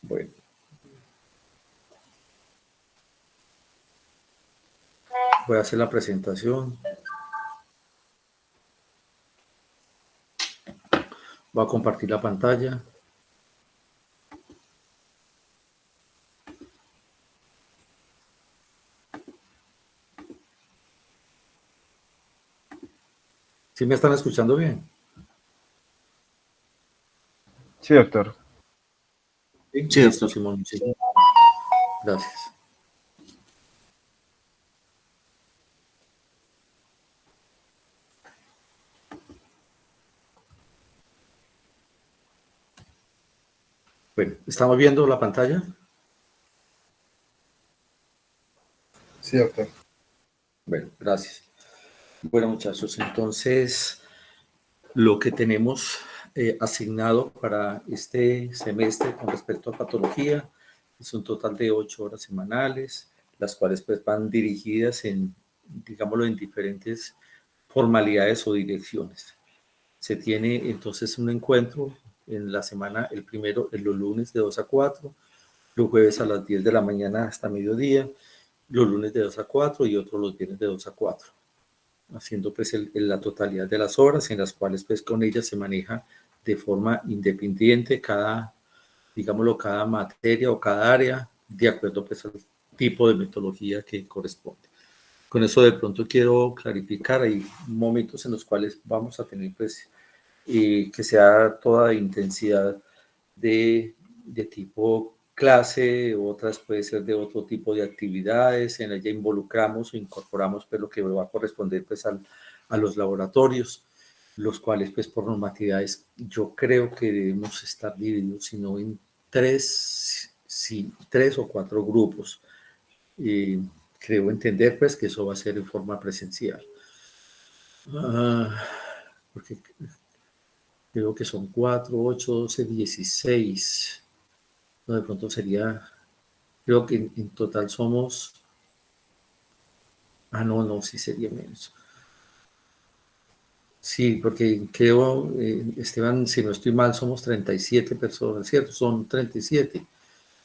Bueno. Voy a hacer la presentación. Voy a compartir la pantalla. ¿Sí me están escuchando bien? Sí, doctor. Sí, doctor. Simón, sí. Gracias. Bueno, ¿estamos viendo la pantalla? Sí, doctor. Bueno, gracias. Bueno, muchachos, entonces lo que tenemos asignado para este semestre con respecto a patología es un total de 8 horas semanales, las cuales pues van dirigidas en, digámoslo, en diferentes formalidades o direcciones. Se tiene entonces un encuentro en la semana, el primero en los lunes de 2 a 4, los jueves a las 10 de la mañana hasta mediodía, los lunes de 2 a 4 y otros los viernes de 2 a 4, haciendo pues la totalidad de las horas en las cuales pues con ellas se maneja de forma independiente cada, digámoslo, cada materia o cada área, de acuerdo pues al tipo de metodología que corresponde. Con eso de pronto quiero clarificar, hay momentos en los cuales vamos a tener pues que sea toda de intensidad de tipo clase, otras puede ser de otro tipo de actividades, en ella involucramos o incorporamos pues lo que va a corresponder pues a los laboratorios, los cuales pues por normatividades yo creo que debemos estar divididos, sino en tres o cuatro grupos. Creo entender pues que eso va a ser en forma presencial. Porque creo que son 4, 8, 12, 16. No, de pronto sería, creo que en total somos, no, sí sería menos. Sí, porque creo, Esteban, si no estoy mal, somos 37 personas, ¿cierto? Son 37.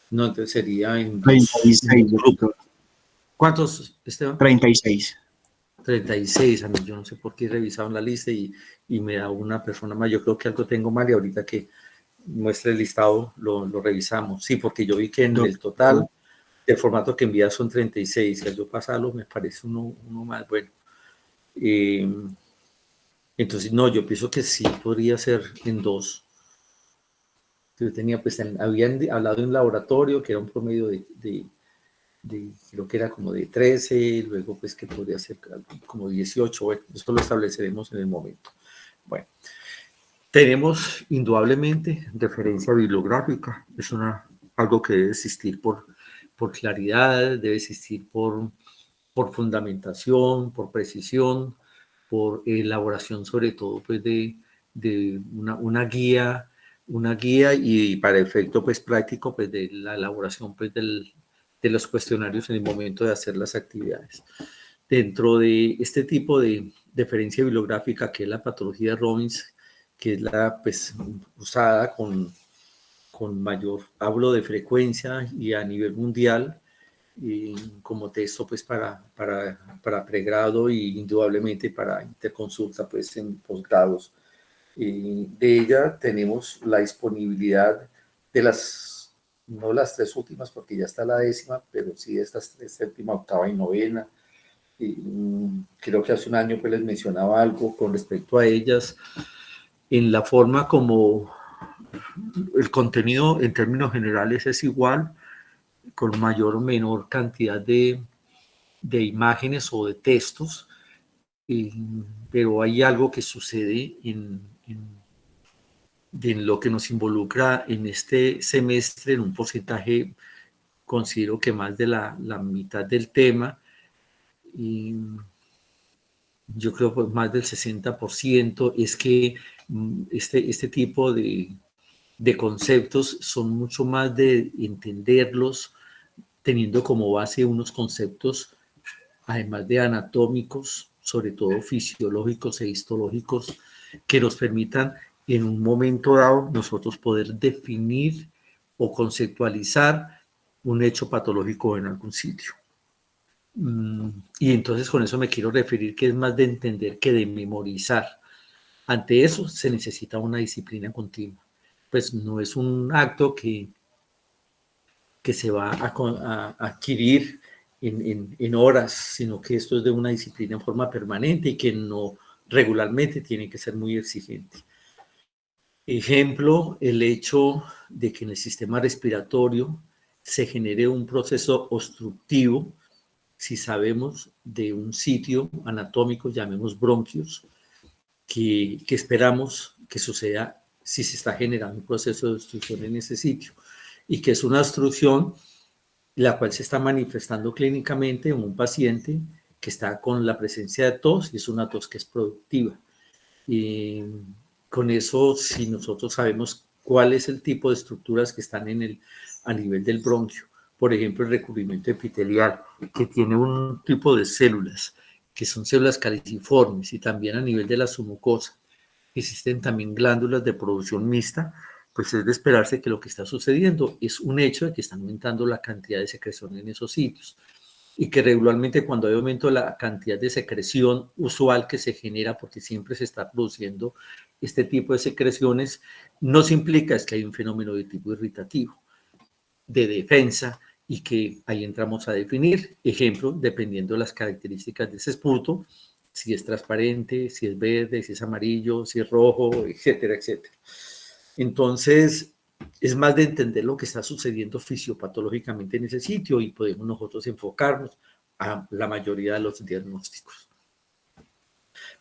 No, entonces sería en 36, grupos. ¿Cuántos, Esteban? 36. 36, a mí yo no sé por qué he revisado la lista y me da una persona más. Yo creo que algo tengo mal y ahorita que muestre el listado lo revisamos. Sí, porque yo vi que en el total, el formato que envía son 36. Si al yo pasarlo me parece uno más bueno. Entonces, no, yo pienso que sí podría ser en dos. Yo tenía, pues, habían hablado de un laboratorio que era un promedio de creo que era como de 13, luego pues que podría ser como 18, bueno, eso lo estableceremos en el momento. Bueno, tenemos indudablemente referencia bibliográfica, es algo que debe existir por claridad, debe existir por fundamentación, por precisión, por elaboración sobre todo pues de una guía y para efecto pues práctico pues de la elaboración pues de los cuestionarios en el momento de hacer las actividades. Dentro de este tipo de referencia bibliográfica que es la patología de Robbins, que es la pues usada con mayor, hablo de frecuencia y a nivel mundial, como texto pues para pregrado y indudablemente para interconsulta pues en posgrados. De ella tenemos la disponibilidad de no las tres últimas porque ya está la 10ª, pero sí estas 7ª, 8ª y 9ª. Creo que hace un año pues les mencionaba algo con respecto a ellas, en la forma como el contenido en términos generales es igual, con mayor o menor cantidad de imágenes o de textos, pero hay algo que sucede en lo que nos involucra en este semestre, en un porcentaje, considero que más de la mitad del tema, y yo creo que más del 60%, es que este tipo de conceptos son mucho más de entenderlos, teniendo como base unos conceptos, además de anatómicos, sobre todo fisiológicos e histológicos, que nos permitan en un momento dado nosotros poder definir o conceptualizar un hecho patológico en algún sitio. Y entonces con eso me quiero referir que es más de entender que de memorizar. Ante eso se necesita una disciplina continua. Pues no es un acto que se va a adquirir en horas, sino que esto es de una disciplina en forma permanente y que no regularmente tiene que ser muy exigente. Ejemplo, el hecho de que en el sistema respiratorio se genere un proceso obstructivo, si sabemos de un sitio anatómico, llamemos bronquios, que esperamos que suceda si se está generando un proceso de obstrucción en ese sitio, y que es una obstrucción la cual se está manifestando clínicamente en un paciente que está con la presencia de tos, y es una tos que es productiva. Y con eso, si nosotros sabemos cuál es el tipo de estructuras que están a nivel del bronquio, por ejemplo, el recubrimiento epitelial, que tiene un tipo de células, que son células caliciformes, y también a nivel de la submucosa, existen también glándulas de producción mixta, pues es de esperarse que lo que está sucediendo es un hecho de que está aumentando la cantidad de secreción en esos sitios, y que regularmente cuando hay aumento de la cantidad de secreción usual que se genera, porque siempre se está produciendo este tipo de secreciones, nos implica es que hay un fenómeno de tipo irritativo, de defensa, y que ahí entramos a definir, ejemplo, dependiendo de las características de ese esputo, si es transparente, si es verde, si es amarillo, si es rojo, etcétera, etcétera. Entonces, es más de entender lo que está sucediendo fisiopatológicamente en ese sitio, y podemos nosotros enfocarnos a la mayoría de los diagnósticos.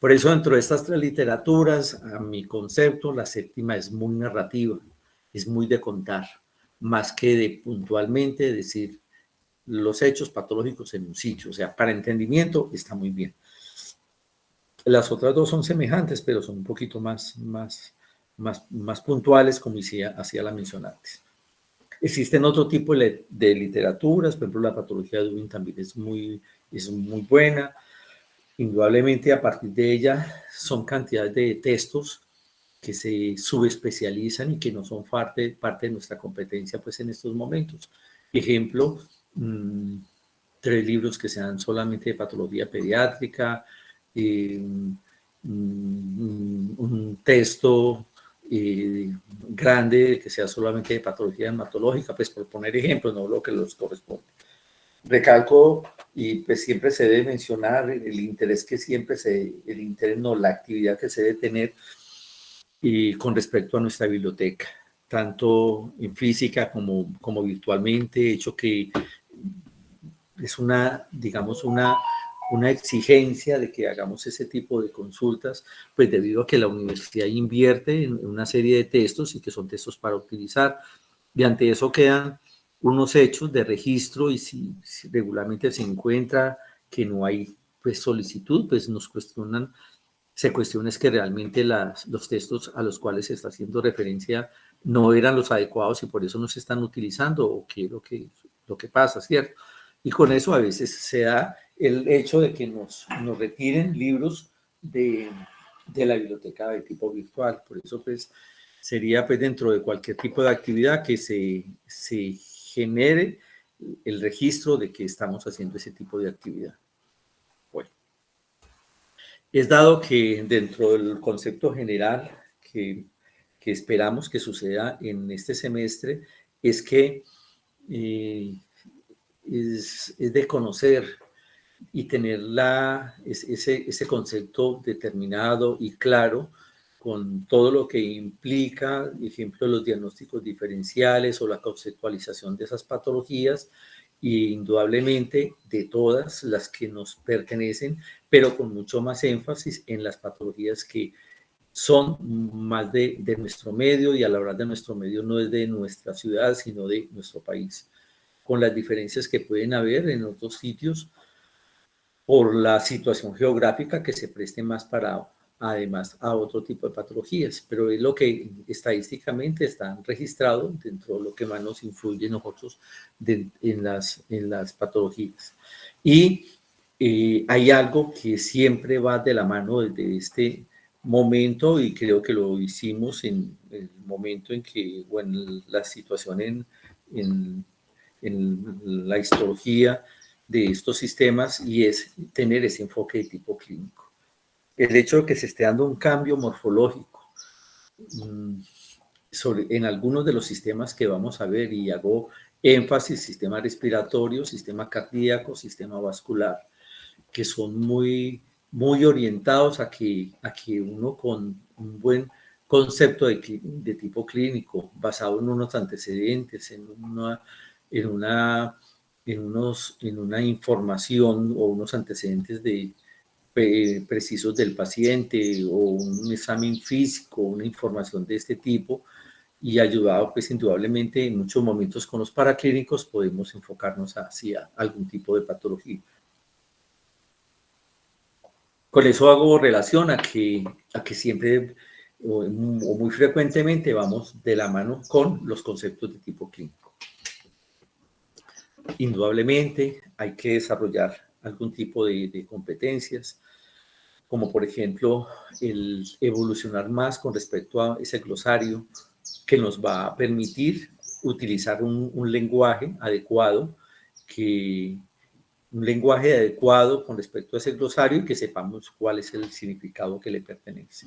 Por eso, dentro de estas tres literaturas, a mi concepto, la séptima es muy narrativa, es muy de contar, más que de puntualmente decir los hechos patológicos en un sitio. O sea, para entendimiento está muy bien. Las otras dos son semejantes, pero son un poquito más puntuales, como hacía la mención antes. Existen otro tipo de literaturas, por ejemplo, la patología de Ewing también es muy buena. Indudablemente, a partir de ella son cantidades de textos que se subespecializan y que no son parte de nuestra competencia pues en estos momentos. Ejemplo, 3 libros que sean solamente de patología pediátrica, un texto grande que sea solamente de patología dermatológica, pues por poner ejemplos, no lo que les corresponde. Recalco, y pues siempre se debe mencionar el interés que la actividad que se debe tener y con respecto a nuestra biblioteca, tanto en física como virtualmente, hecho que es digamos, una exigencia de que hagamos ese tipo de consultas, pues debido a que la universidad invierte en una serie de textos y que son textos para utilizar, y ante eso quedan unos hechos de registro, y si regularmente se encuentra que no hay pues solicitud, pues se cuestiona es que realmente los textos a los cuales se está haciendo referencia no eran los adecuados y por eso no se están utilizando, o qué es lo que pasa, ¿cierto? Y con eso a veces se da el hecho de que nos retiren libros de la biblioteca de tipo virtual. Por eso pues sería pues dentro de cualquier tipo de actividad que se genere el registro de que estamos haciendo ese tipo de actividad. Bueno, es dado que dentro del concepto general que esperamos que suceda en este semestre es que es de conocer y tener ese concepto determinado y claro con todo lo que implica, por ejemplo, los diagnósticos diferenciales o la conceptualización de esas patologías, y indudablemente de todas las que nos pertenecen, pero con mucho más énfasis en las patologías que son más de nuestro medio, y a la hora de nuestro medio no es de nuestra ciudad, sino de nuestro país, con las diferencias que pueden haber en otros sitios por la situación geográfica que se preste más para, además, a otro tipo de patologías, pero es lo que estadísticamente está registrado dentro de lo que más nos influye nosotros en las patologías. Y hay algo que siempre va de la mano desde este momento, y creo que lo hicimos en el momento en que, o en la situación en la histología de estos sistemas, y es tener ese enfoque de tipo clínico. El hecho de que se esté dando un cambio morfológico en algunos de los sistemas que vamos a ver, y hago énfasis, sistema respiratorio, sistema cardíaco, sistema vascular, que son muy orientados a que uno con un buen concepto de tipo clínico, basado en unos antecedentes, en una información o unos antecedentes precisos del paciente, o un examen físico, una información de este tipo, y ayudado pues indudablemente en muchos momentos con los paraclínicos, podemos enfocarnos hacia algún tipo de patología. Con eso hago relación a que siempre o muy frecuentemente vamos de la mano con los conceptos de tipo clínico. Indudablemente hay que desarrollar algún tipo de competencias, como por ejemplo el evolucionar más con respecto a ese glosario que nos va a permitir utilizar un lenguaje adecuado, un lenguaje adecuado con respecto a ese glosario, y que sepamos cuál es el significado que le pertenece.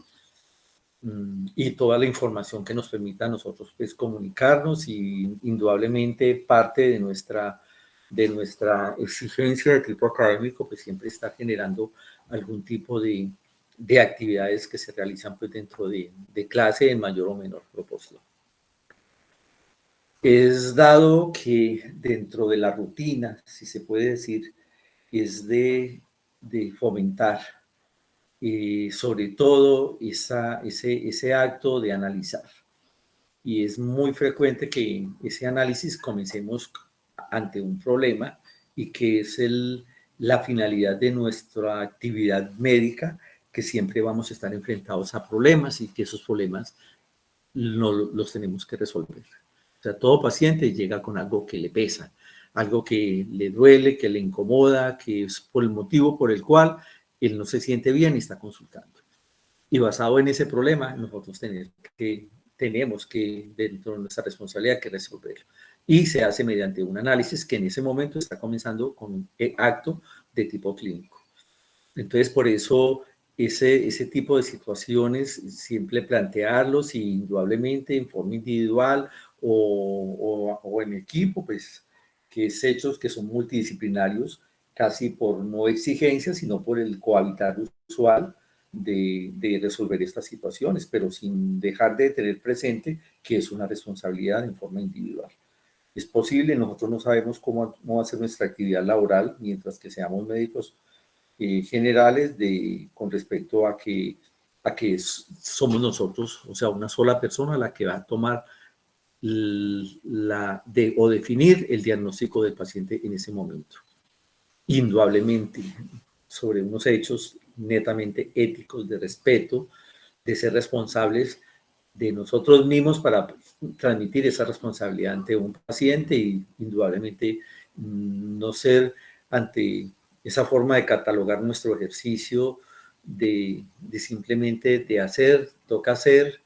Y toda la información que nos permita a nosotros pues comunicarnos, y indudablemente parte de nuestra exigencia de tipo académico pues siempre está generando algún tipo de actividades que se realizan pues dentro de clase en mayor o menor proporción. Es dado que dentro de la rutina, si se puede decir, es de fomentar sobre todo ese acto de analizar. Y es muy frecuente que ese análisis comencemos ante un problema, y que es la finalidad de nuestra actividad médica, que siempre vamos a estar enfrentados a problemas, y que esos problemas los tenemos que resolver. O sea, todo paciente llega con algo que le pesa, algo que le duele, que le incomoda, que es por el motivo por el cual él no se siente bien y está consultando. Y basado en ese problema, nosotros tenemos que, dentro de nuestra responsabilidad, que resolverlo. Y se hace mediante un análisis que en ese momento está comenzando con un acto de tipo clínico. Entonces, por eso ese tipo de situaciones, siempre plantearlos, y indudablemente en forma individual o en equipo, pues que es hechos que son multidisciplinarios, casi por no exigencia, sino por el cohabitar usual de resolver estas situaciones, pero sin dejar de tener presente que es una responsabilidad en forma individual. Es posible, nosotros no sabemos cómo va a ser nuestra actividad laboral mientras que seamos médicos generales, con respecto a que somos nosotros, o sea, una sola persona la que va a tomar o definir el diagnóstico del paciente en ese momento. Indudablemente, sobre unos hechos netamente éticos, de respeto, de ser responsables de nosotros mismos para transmitir esa responsabilidad ante un paciente, y indudablemente no ser ante esa forma de catalogar nuestro ejercicio de simplemente de hacer, toca hacer,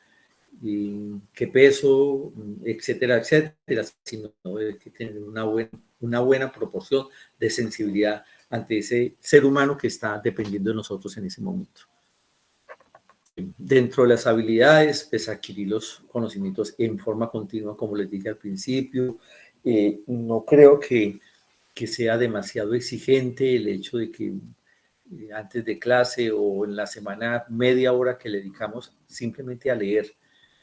y qué peso, etcétera, etcétera, sino de que tener una buena proporción de sensibilidad ante ese ser humano que está dependiendo de nosotros en ese momento. Dentro de las habilidades, pues adquirir los conocimientos en forma continua, como les dije al principio. No creo que sea demasiado exigente el hecho de que antes de clase o en la semana, media hora que le dedicamos simplemente a leer,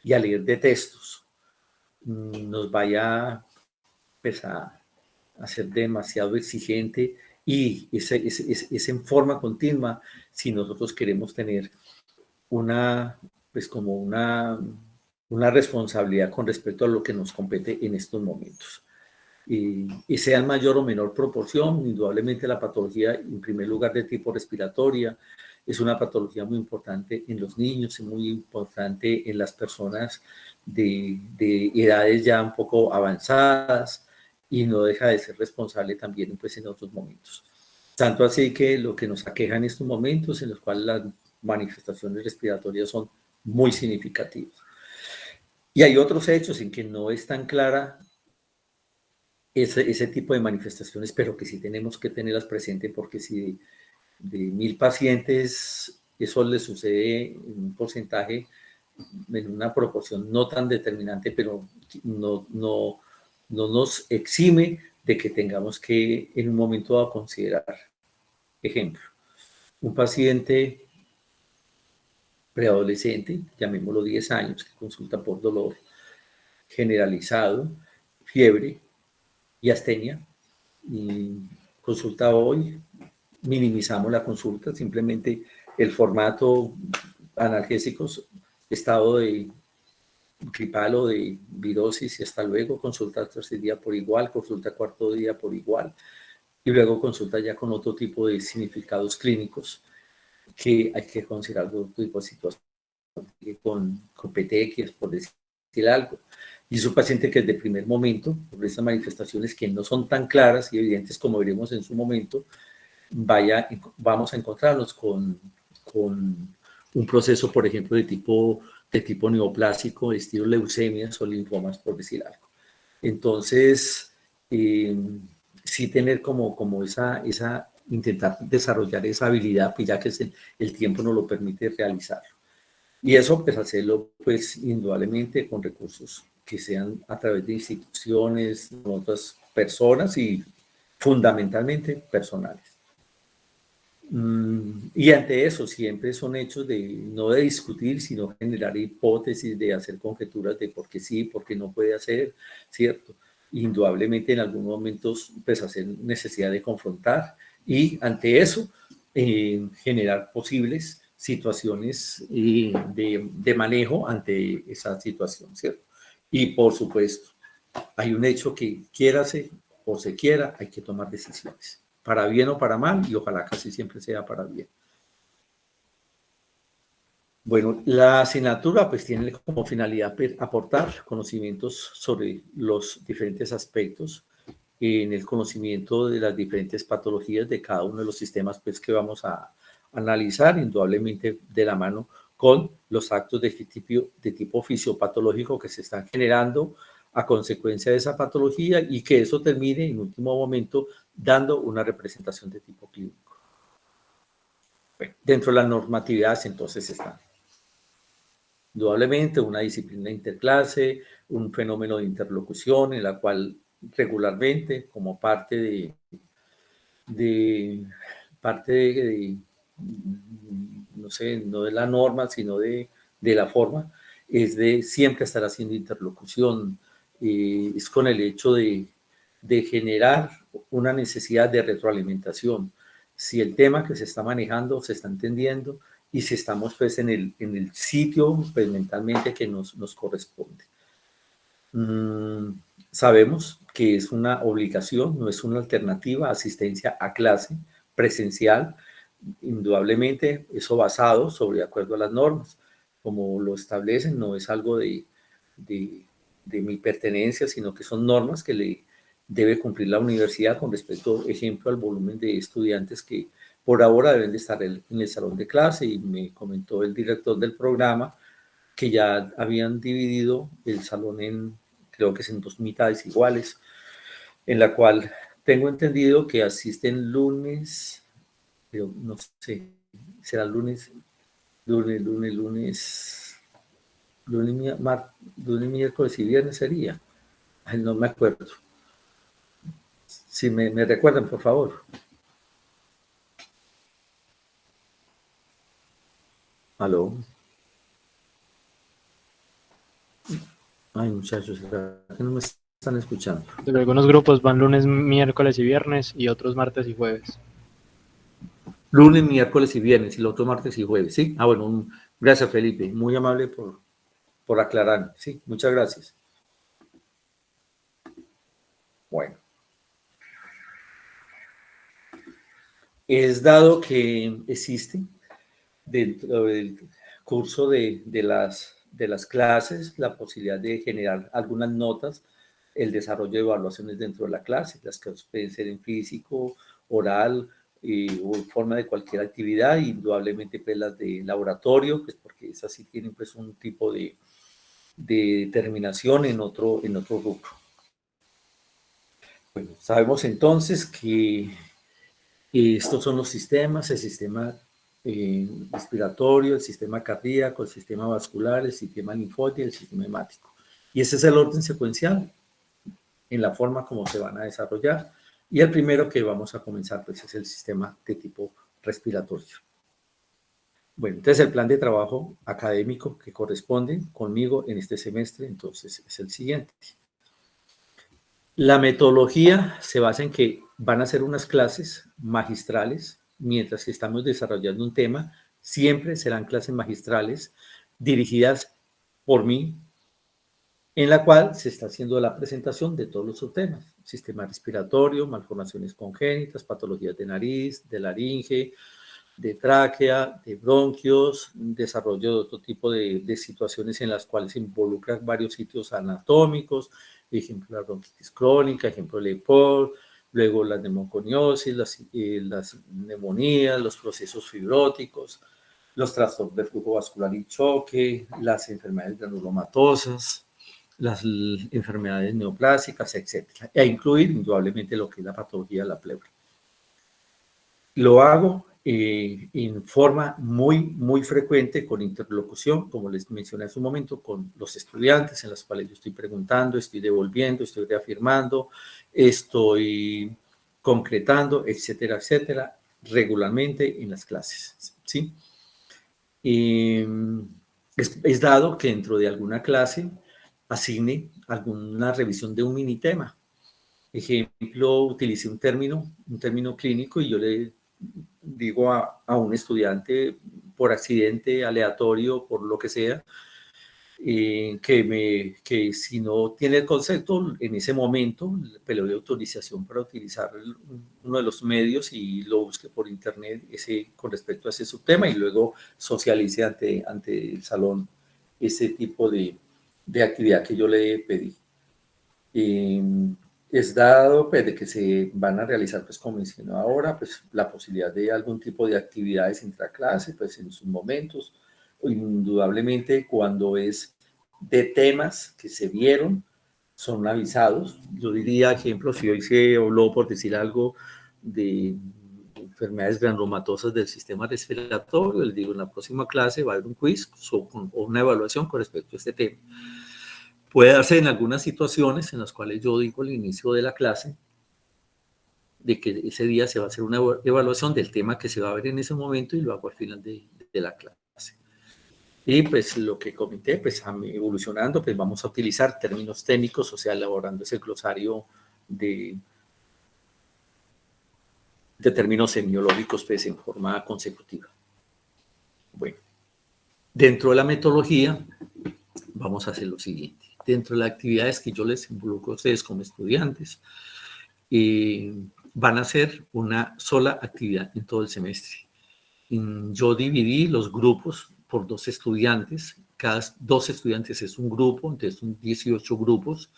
y a leer de textos, nos vaya pues, a ser demasiado exigente, y es en forma continua si nosotros queremos tener una responsabilidad con respecto a lo que nos compete en estos momentos. Y sea en mayor o menor proporción, indudablemente la patología, en primer lugar de tipo respiratoria, es una patología muy importante en los niños, y muy importante en las personas de edades ya un poco avanzadas, y no deja de ser responsable también pues en otros momentos. Tanto así que lo que nos aqueja en estos momentos, en los cuales manifestaciones respiratorias son muy significativas. Y hay otros hechos en que no es tan clara ese tipo de manifestaciones, pero que sí tenemos que tenerlas presentes, porque si de 1.000 pacientes eso le sucede en un porcentaje, en una proporción no tan determinante, pero no nos exime de que tengamos que en un momento dado considerar. Ejemplo, un paciente preadolescente, llamémoslo 10 años, que consulta por dolor generalizado, fiebre y astenia, y consulta hoy, minimizamos la consulta, simplemente el formato analgésicos, estado de gripal o de virosis y hasta luego, consulta tercer día por igual, consulta cuarto día por igual, y luego consulta ya con otro tipo de significados clínicos que hay que considerar otro tipo de situación, con petequias, por decir algo. Y es un paciente que desde el primer momento, por esas manifestaciones que no son tan claras y evidentes como veremos en su momento, vamos a encontrarnos con un proceso, por ejemplo, de tipo neoplásico, estilo leucemias o linfomas, por decir algo. Entonces, sí tener como esa intentar desarrollar esa habilidad, pues ya que el tiempo nos lo permite realizarlo. Y eso, pues hacerlo, pues indudablemente con recursos que sean a través de instituciones, otras personas y fundamentalmente personales. Y ante eso siempre son hechos no de discutir, sino generar hipótesis, de hacer conjeturas de por qué sí, por qué no puede hacer, ¿cierto? Indudablemente en algunos momentos pues hacer necesidad de confrontar y ante eso generar posibles situaciones de manejo ante esa situación, ¿cierto? Y por supuesto, hay un hecho que quiérase o se quiera, hay que tomar decisiones, para bien o para mal, y ojalá casi siempre sea para bien. Bueno, la asignatura pues tiene como finalidad aportar conocimientos sobre los diferentes aspectos en el conocimiento de las diferentes patologías de cada uno de los sistemas pues que vamos a analizar, indudablemente de la mano con los actos de tipo fisiopatológico que se están generando a consecuencia de esa patología y que eso termine en último momento dando una representación de tipo clínico. Bueno, dentro de las normatividades entonces están indudablemente una disciplina interclase, un fenómeno de interlocución en la cual regularmente como parte no sé, no de la norma, sino de la forma, es de siempre estar haciendo interlocución, es con el hecho de generar una necesidad de retroalimentación. Si el tema que se está manejando se está entendiendo y si estamos pues en el sitio pues mentalmente que nos corresponde. Sabemos que es una obligación, no es una alternativa, asistencia a clase presencial, indudablemente eso basado sobre de acuerdo a las normas, como lo establecen, no es algo de mi pertenencia, sino que son normas que le debe cumplir la universidad con respecto, ejemplo, al volumen de estudiantes que por ahora deben de estar en el salón de clase, y me comentó el director del programa que ya habían dividido el salón creo que es en 2 mitades iguales, en la cual tengo entendido que asisten lunes, pero no sé, será lunes, miércoles y viernes sería. Ay, no me acuerdo. Si me recuerdan, por favor. ¿Aló? Ay, muchachos, ¿qué no me están escuchando? Pero algunos grupos van lunes, miércoles y viernes y otros martes y jueves. Lunes, miércoles y viernes, y el otro martes y jueves, ¿sí? Ah, bueno, gracias, Felipe. Muy amable por aclarar. Sí, muchas gracias. Bueno. Es dado que existe dentro del curso de las clases la posibilidad de generar algunas notas, el desarrollo de evaluaciones dentro de la clase, las que pueden ser en físico, oral o en forma de cualquier actividad, indudablemente pues las de laboratorio, pues porque esas sí tienen pues un tipo de determinación en otro rubro. Bueno, sabemos entonces que estos son los sistemas, el sistema respiratorio, el sistema cardíaco, el sistema vascular, el sistema linfótico y el sistema hemático. Y ese es el orden secuencial en la forma como se van a desarrollar. Y el primero que vamos a comenzar pues es el sistema de tipo respiratorio. Bueno, entonces el plan de trabajo académico que corresponde conmigo en este semestre, entonces es el siguiente. La metodología se basa en que van a ser unas clases magistrales, mientras que estamos desarrollando un tema, siempre serán clases magistrales dirigidas por mí, en la cual se está haciendo la presentación de todos los subtemas: sistema respiratorio, malformaciones congénitas, patologías de nariz, de laringe, de tráquea, de bronquios, desarrollo de otro tipo de situaciones en las cuales se involucran varios sitios anatómicos, ejemplo la bronquitis crónica, ejemplo el EPOC, luego la neumoconiosis, las neumonías, los procesos fibróticos, los trastornos de flujo vascular y choque, las enfermedades granulomatosas, las enfermedades neoplásicas, etc. E incluir indudablemente lo que es la patología de la pleura. Lo hago en forma muy frecuente con interlocución, como les mencioné hace un momento, con los estudiantes en los cuales yo estoy preguntando, estoy devolviendo, estoy reafirmando, estoy concretando, etcétera, etcétera, regularmente en las clases, ¿sí? Es dado que dentro de alguna clase asigne alguna revisión de un mini tema. Ejemplo, utilicé un término clínico y yo le digo a un estudiante por accidente, aleatorio, por lo que sea, que si no tiene el concepto en ese momento, le doy autorización para utilizar uno de los medios y lo busque por internet con respecto a ese subtema y luego socialice ante el salón ese tipo de actividad que yo le pedí. Es dado pues, de que se van a realizar, pues como mencioné ahora, pues la posibilidad de algún tipo de actividades intraclase, pues en sus momentos, indudablemente cuando es de temas que se vieron, son avisados. Yo diría, ejemplo, si hoy se habló, por decir algo, de enfermedades granulomatosas del sistema respiratorio, les digo, en la próxima clase va a haber un quiz o una evaluación con respecto a este tema. Puede darse en algunas situaciones en las cuales yo digo al inicio de la clase de que ese día se va a hacer una evaluación del tema que se va a ver en ese momento y lo hago al final de la clase. Y pues lo que comenté, pues evolucionando, pues vamos a utilizar términos técnicos, o sea, elaborando ese glosario de términos semiológicos pues en forma consecutiva. Bueno, dentro de la metodología vamos a hacer lo siguiente. Dentro de las actividades que yo les involucro a ustedes como estudiantes, van a ser una sola actividad en todo el semestre. Yo dividí los grupos por 2 estudiantes, cada 2 estudiantes es un grupo, entonces son 18 grupos,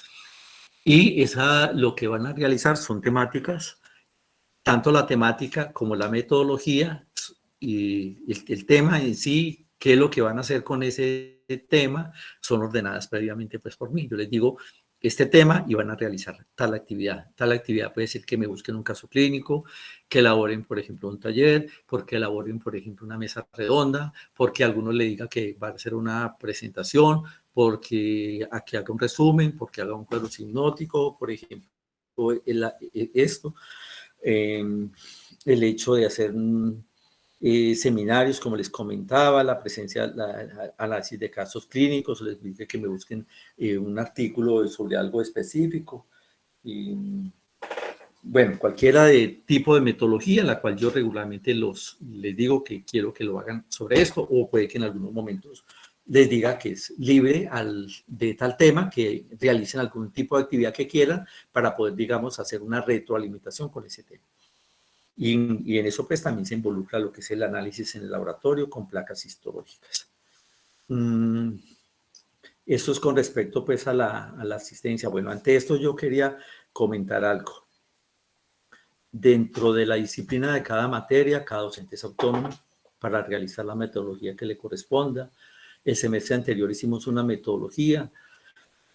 y lo que van a realizar son temáticas, tanto la temática como la metodología, y el tema en sí, qué es lo que van a hacer con ese tema, son ordenadas previamente pues por mí. Yo les digo este tema y van a realizar tal actividad. Tal actividad puede ser que me busquen un caso clínico, que elaboren, por ejemplo, un taller, porque elaboren, por ejemplo, una mesa redonda, porque alguno le diga que va a hacer una presentación, porque aquí haga un resumen, porque haga un cuadro hipnótico, por ejemplo, esto. El hecho de hacer seminarios, como les comentaba, la presencia, análisis de casos clínicos, les dije que me busquen un artículo sobre algo específico. Y, bueno, cualquiera de tipo de metodología en la cual yo regularmente les digo que quiero que lo hagan sobre esto, o puede que en algunos momentos les diga que es libre de tal tema, que realicen algún tipo de actividad que quieran para poder, digamos, hacer una retroalimentación con ese tema. Y en eso pues también se involucra lo que es el análisis en el laboratorio con placas histológicas. Esto es con respecto pues a la asistencia. Bueno, ante esto yo quería comentar algo. Dentro de la disciplina de cada materia, cada docente es autónomo para realizar la metodología que le corresponda. El semestre anterior hicimos una metodología.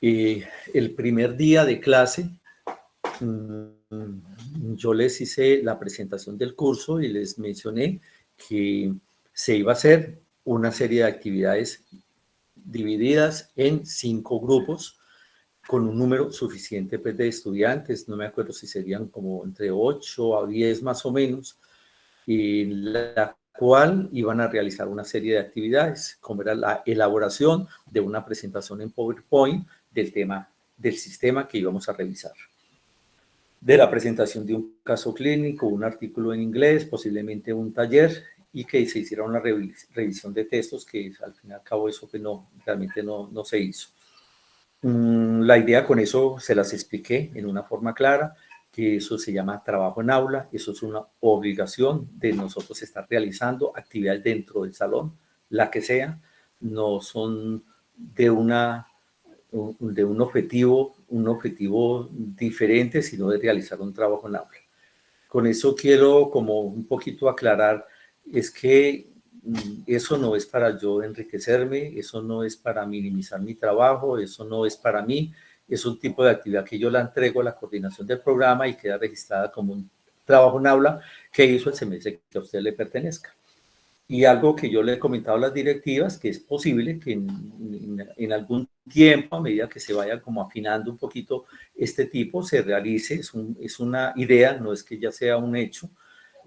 El primer día de clase, yo les hice la presentación del curso y les mencioné que se iba a hacer una serie de actividades divididas en 5 grupos con un número suficiente pues, de estudiantes, no me acuerdo si serían como entre 8 a 10 más o menos, en la cual iban a realizar una serie de actividades, como era la elaboración de una presentación en PowerPoint del tema del sistema que íbamos a revisar, de la presentación de un caso clínico, un artículo en inglés, posiblemente un taller, y que se hiciera una revisión de textos, que al fin y al cabo eso que realmente no se hizo. La idea con eso se las expliqué en una forma clara, que eso se llama trabajo en aula, eso es una obligación de nosotros estar realizando actividades dentro del salón, la que sea, no son de un objetivo diferente, sino de realizar un trabajo en aula. Con eso quiero como un poquito aclarar, es que eso no es para yo enriquecerme, eso no es para minimizar mi trabajo, eso no es para mí, es un tipo de actividad que yo la entrego a la coordinación del programa y queda registrada como un trabajo en aula que hizo el semestre que a usted le pertenezca. Y algo que yo le he comentado a las directivas, que es posible que en algún tiempo, a medida que se vaya como afinando un poquito este tipo, se realice, es una idea, no es que ya sea un hecho,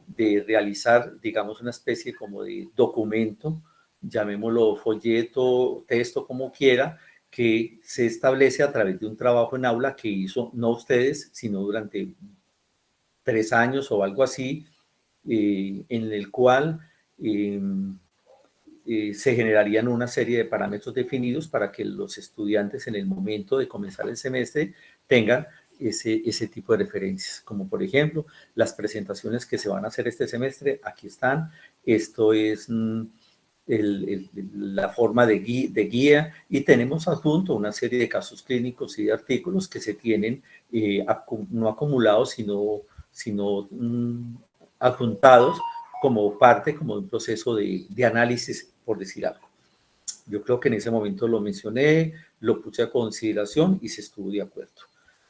de realizar, digamos, una especie como de documento, llamémoslo folleto, texto, como quiera, que se establece a través de un trabajo en aula que hizo no ustedes, sino durante 3 años o algo así, en el cual se generarían una serie de parámetros definidos para que los estudiantes en el momento de comenzar el semestre tengan ese tipo de referencias, como por ejemplo las presentaciones que se van a hacer este semestre, aquí están, esto es la forma de guía y tenemos adjunto una serie de casos clínicos y de artículos que se tienen no acumulados, sino adjuntados como parte, como un proceso de análisis, por decir algo. Yo creo que en ese momento lo mencioné, lo puse a consideración y se estuvo de acuerdo.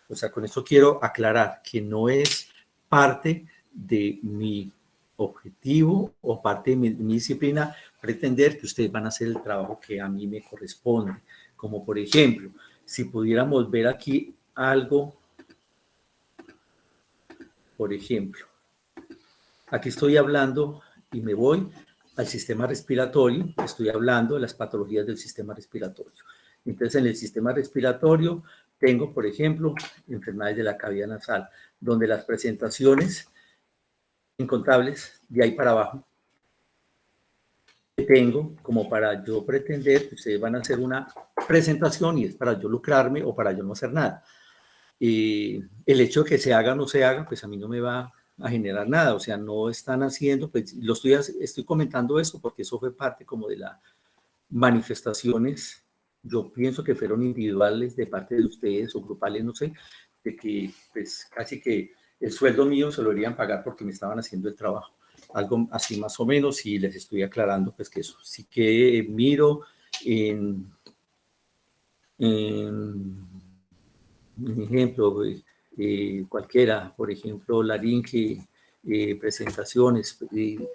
O sea, con esto quiero aclarar que no es parte de mi objetivo o parte de mi disciplina pretender que ustedes van a hacer el trabajo que a mí me corresponde. Como por ejemplo, si pudiéramos ver aquí algo, por ejemplo, aquí estoy hablando y me voy al sistema respiratorio, estoy hablando de las patologías del sistema respiratorio. Entonces, en el sistema respiratorio tengo, por ejemplo, enfermedades de la cavidad nasal, donde las presentaciones incontables de ahí para abajo que tengo como para yo pretender que ustedes van a hacer una presentación y es para yo lucrarme o para yo no hacer nada. El hecho de que se haga o no se haga, pues a mí no me va a generar nada, o sea, no están haciendo, pues estoy comentando esto porque eso fue parte como de las manifestaciones, yo pienso que fueron individuales de parte de ustedes o grupales, no sé, de que pues casi que el sueldo mío se lo deberían pagar porque me estaban haciendo el trabajo, algo así más o menos, y les estoy aclarando pues que eso sí que miro en un ejemplo, cualquiera, por ejemplo, laringe, presentaciones, de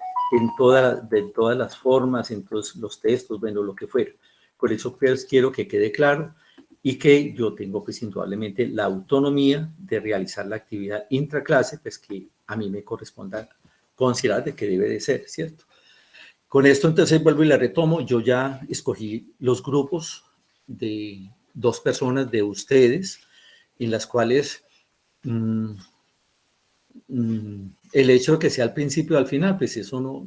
todas las formas, en todos los textos, bueno, lo que fuera. Por eso pues, quiero que quede claro y que yo tengo pues indudablemente la autonomía de realizar la actividad intraclase, pues que a mí me corresponda considerar de que debe de ser, ¿cierto? Con esto entonces vuelvo y la retomo, yo ya escogí los grupos de 2 personas de ustedes, en las cuales el hecho de que sea al principio o al final, pues eso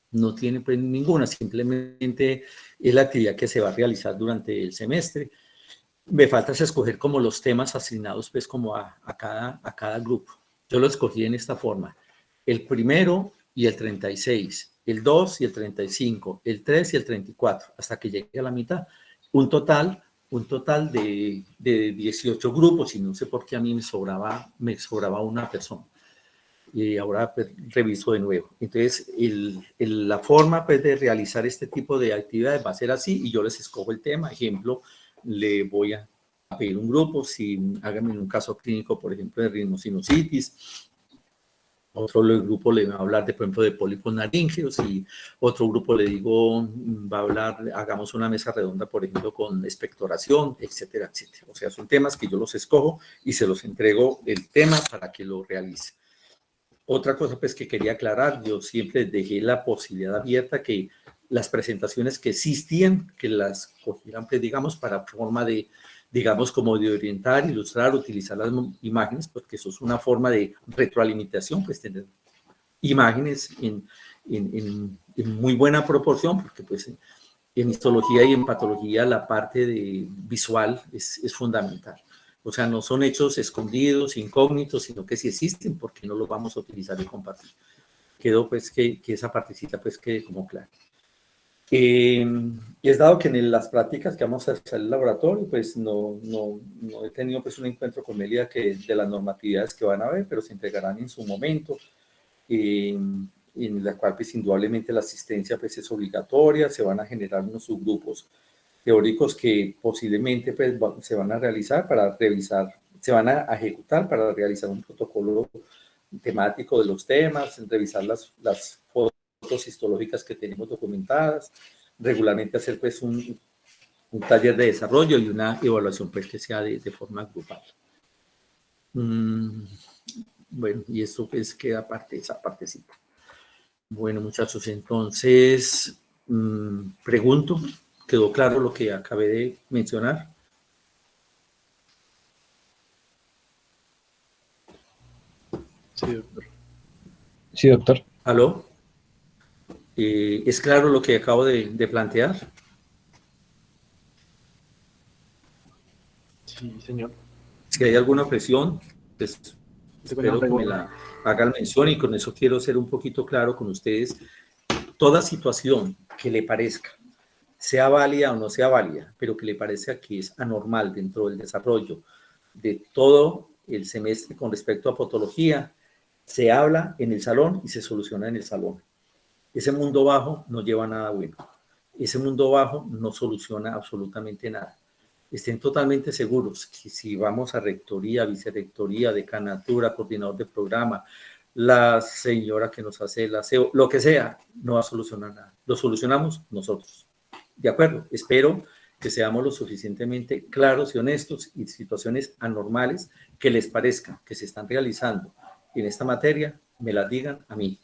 no tiene pues ninguna, simplemente es la actividad que se va a realizar durante el semestre. Me falta escoger como los temas asignados pues como a cada grupo. Yo lo escogí en esta forma, el primero y el 36, el 2 y el 35, el 3 y el 34, hasta que llegue a la mitad. Un total de 18 grupos y no sé por qué a mí me sobraba una persona. y ahora pues, reviso de nuevo. Entonces, la forma pues, de realizar este tipo de actividades va a ser así y yo les escojo el tema. Ejemplo, le voy a pedir un grupo, si háganme un caso clínico, por ejemplo, de rinosinusitis. Otro grupo le va a hablar, por ejemplo, de pólipos naríngeos y otro grupo le digo, va a hablar, hagamos una mesa redonda, por ejemplo, con expectoración, etcétera, etcétera. O sea, son temas que yo los escojo y se los entrego el tema para que lo realice. Otra cosa pues que quería aclarar, yo siempre dejé la posibilidad abierta que las presentaciones que existían, que las cogieran pues digamos para forma de, digamos como de orientar, ilustrar, utilizar las imágenes, porque eso es una forma de retroalimentación, pues tener imágenes en muy buena proporción, porque pues en histología y en patología la parte de visual es fundamental. O sea, no son hechos escondidos, incógnitos, sino que sí existen, porque no los vamos a utilizar y compartir. Quedó pues que esa partecita pues quede como clara. Y es dado que en las prácticas que vamos a hacer en el laboratorio, pues no he tenido pues un encuentro con Melia que de las normatividades que van a ver, pero se entregarán en su momento, en la cual pues indudablemente la asistencia pues es obligatoria, se van a generar unos subgrupos teóricos que posiblemente pues, se van a realizar para revisar, se van a ejecutar para realizar un protocolo temático de los temas, revisar las fotos histológicas que tenemos documentadas, regularmente hacer pues un taller de desarrollo y una evaluación pues que sea de forma grupal. Bueno, y esto pues queda parte de esa partecita. Bueno, muchachos, entonces pregunto, ¿quedó claro lo que acabé de mencionar? Sí, doctor. Sí, doctor. ¿Aló? ¿Es claro lo que acabo de plantear? Sí, señor. Si hay alguna presión, pues espero que me la hagan mención y con eso quiero ser un poquito claro con ustedes. Toda situación que le parezca, sea válida o no sea válida, pero que le parezca que es anormal dentro del desarrollo de todo el semestre con respecto a patología, se habla en el salón y se soluciona en el salón. Ese mundo bajo no lleva a nada bueno. Ese mundo bajo no soluciona absolutamente nada. Estén totalmente seguros que si vamos a rectoría, vicerrectoría, decanatura, coordinador de programa, la señora que nos hace el aseo, lo que sea, no va a solucionar nada. Lo solucionamos nosotros. ¿De acuerdo? Espero que seamos lo suficientemente claros y honestos y situaciones anormales que les parezca que se están realizando en esta materia, me las digan a mí.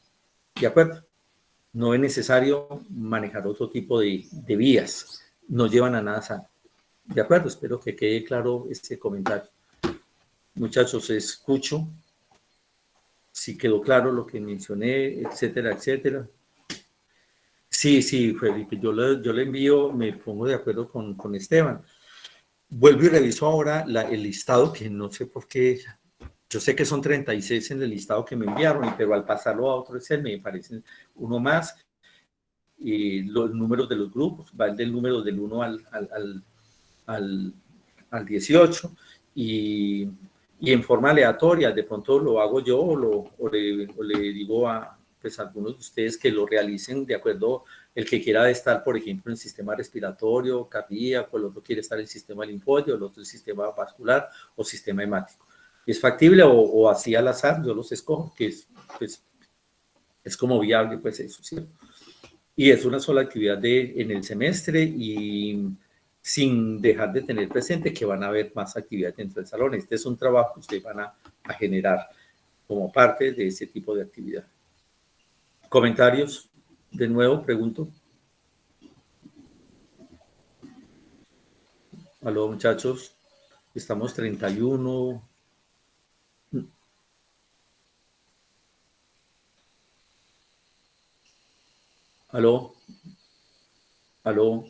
¿De acuerdo? No es necesario manejar otro tipo de vías. No llevan a nada sano. De acuerdo, espero que quede claro este comentario. Muchachos, escucho. Si quedó claro lo que mencioné, etcétera, etcétera. Sí, Felipe, yo le envío, me pongo de acuerdo con Esteban. Vuelvo y reviso ahora el listado, que no sé por qué, yo sé que son 36 en el listado que me enviaron, pero al pasarlo a otro Excel me parecen uno más. Y los números de los grupos, va del número del 1 al 18 y en forma aleatoria, de pronto lo hago yo o le digo a pues, algunos de ustedes que lo realicen de acuerdo, el que quiera estar, por ejemplo, en el sistema respiratorio, cardíaco, el otro quiere estar en el sistema linfóide, el otro en el sistema vascular o sistema hemático. ¿Es factible o así al azar? Yo los escojo, que pues, es como viable, pues eso, ¿cierto? Y es una sola actividad en el semestre y sin dejar de tener presente que van a haber más actividades dentro del salón. Este es un trabajo que ustedes van a generar como parte de ese tipo de actividad. ¿Comentarios? De nuevo, pregunto. Aló, muchachos. Estamos 31. Aló. Aló.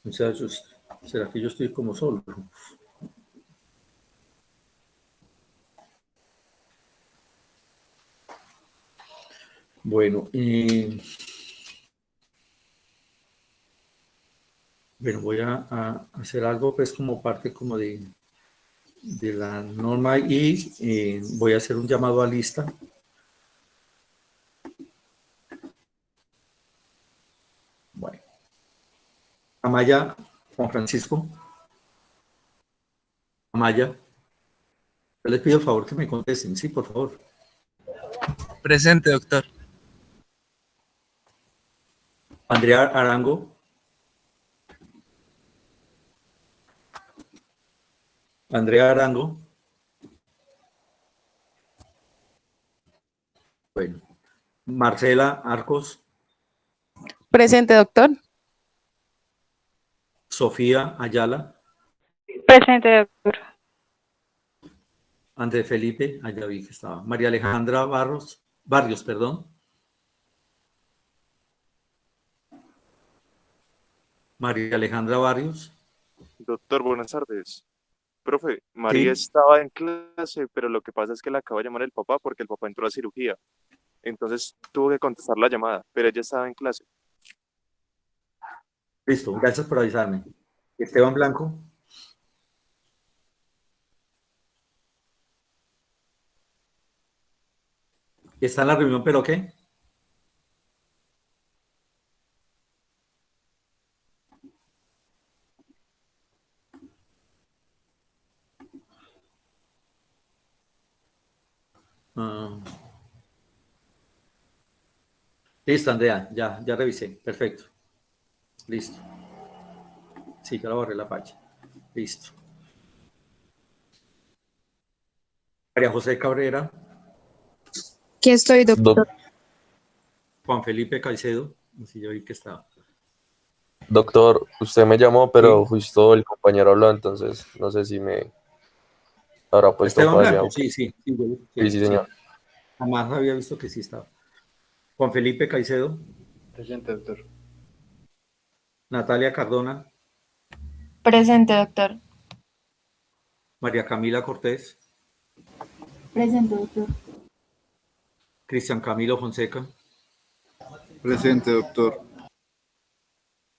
Muchachos, ¿será que yo estoy como solo? Bueno, bueno, voy a hacer algo pues como parte como de la norma y voy a hacer un llamado a lista Amaya, Juan Francisco. Amaya. Yo les pido el favor que me contesten. Sí, por favor. Presente, doctor. Andrea Arango. Andrea Arango. Bueno. Marcela Arcos. Presente, doctor. Sofía Ayala. Presente, doctor. Andrés Felipe, allá vi que estaba. María Alejandra Barrios, perdón. María Alejandra Barrios. Doctor, buenas tardes. Profe, María estaba en clase, pero lo que pasa es que la acaba de llamar el papá porque el papá entró a cirugía. Entonces tuvo que contestar la llamada, pero ella estaba en clase. Listo, gracias por avisarme. Esteban Blanco. ¿Está en la reunión, pero qué? Listo, Andrea, ya revisé. Perfecto. Listo. Sí, ya la borré la página. Listo. María José Cabrera. Aquí estoy, doctor. Juan Felipe Caicedo. Sí, yo vi que estaba. Doctor, usted me llamó, pero Sí. justo el compañero habló, entonces no sé si me habrá puesto Esteban falla. Blanco, sí, Sí, señor. Jamás había visto que sí estaba. Juan Felipe Caicedo. Presente, doctor. Natalia Cardona. Presente, doctor. María Camila Cortés. Presente, doctor. Cristian Camilo Fonseca. Presente, doctor.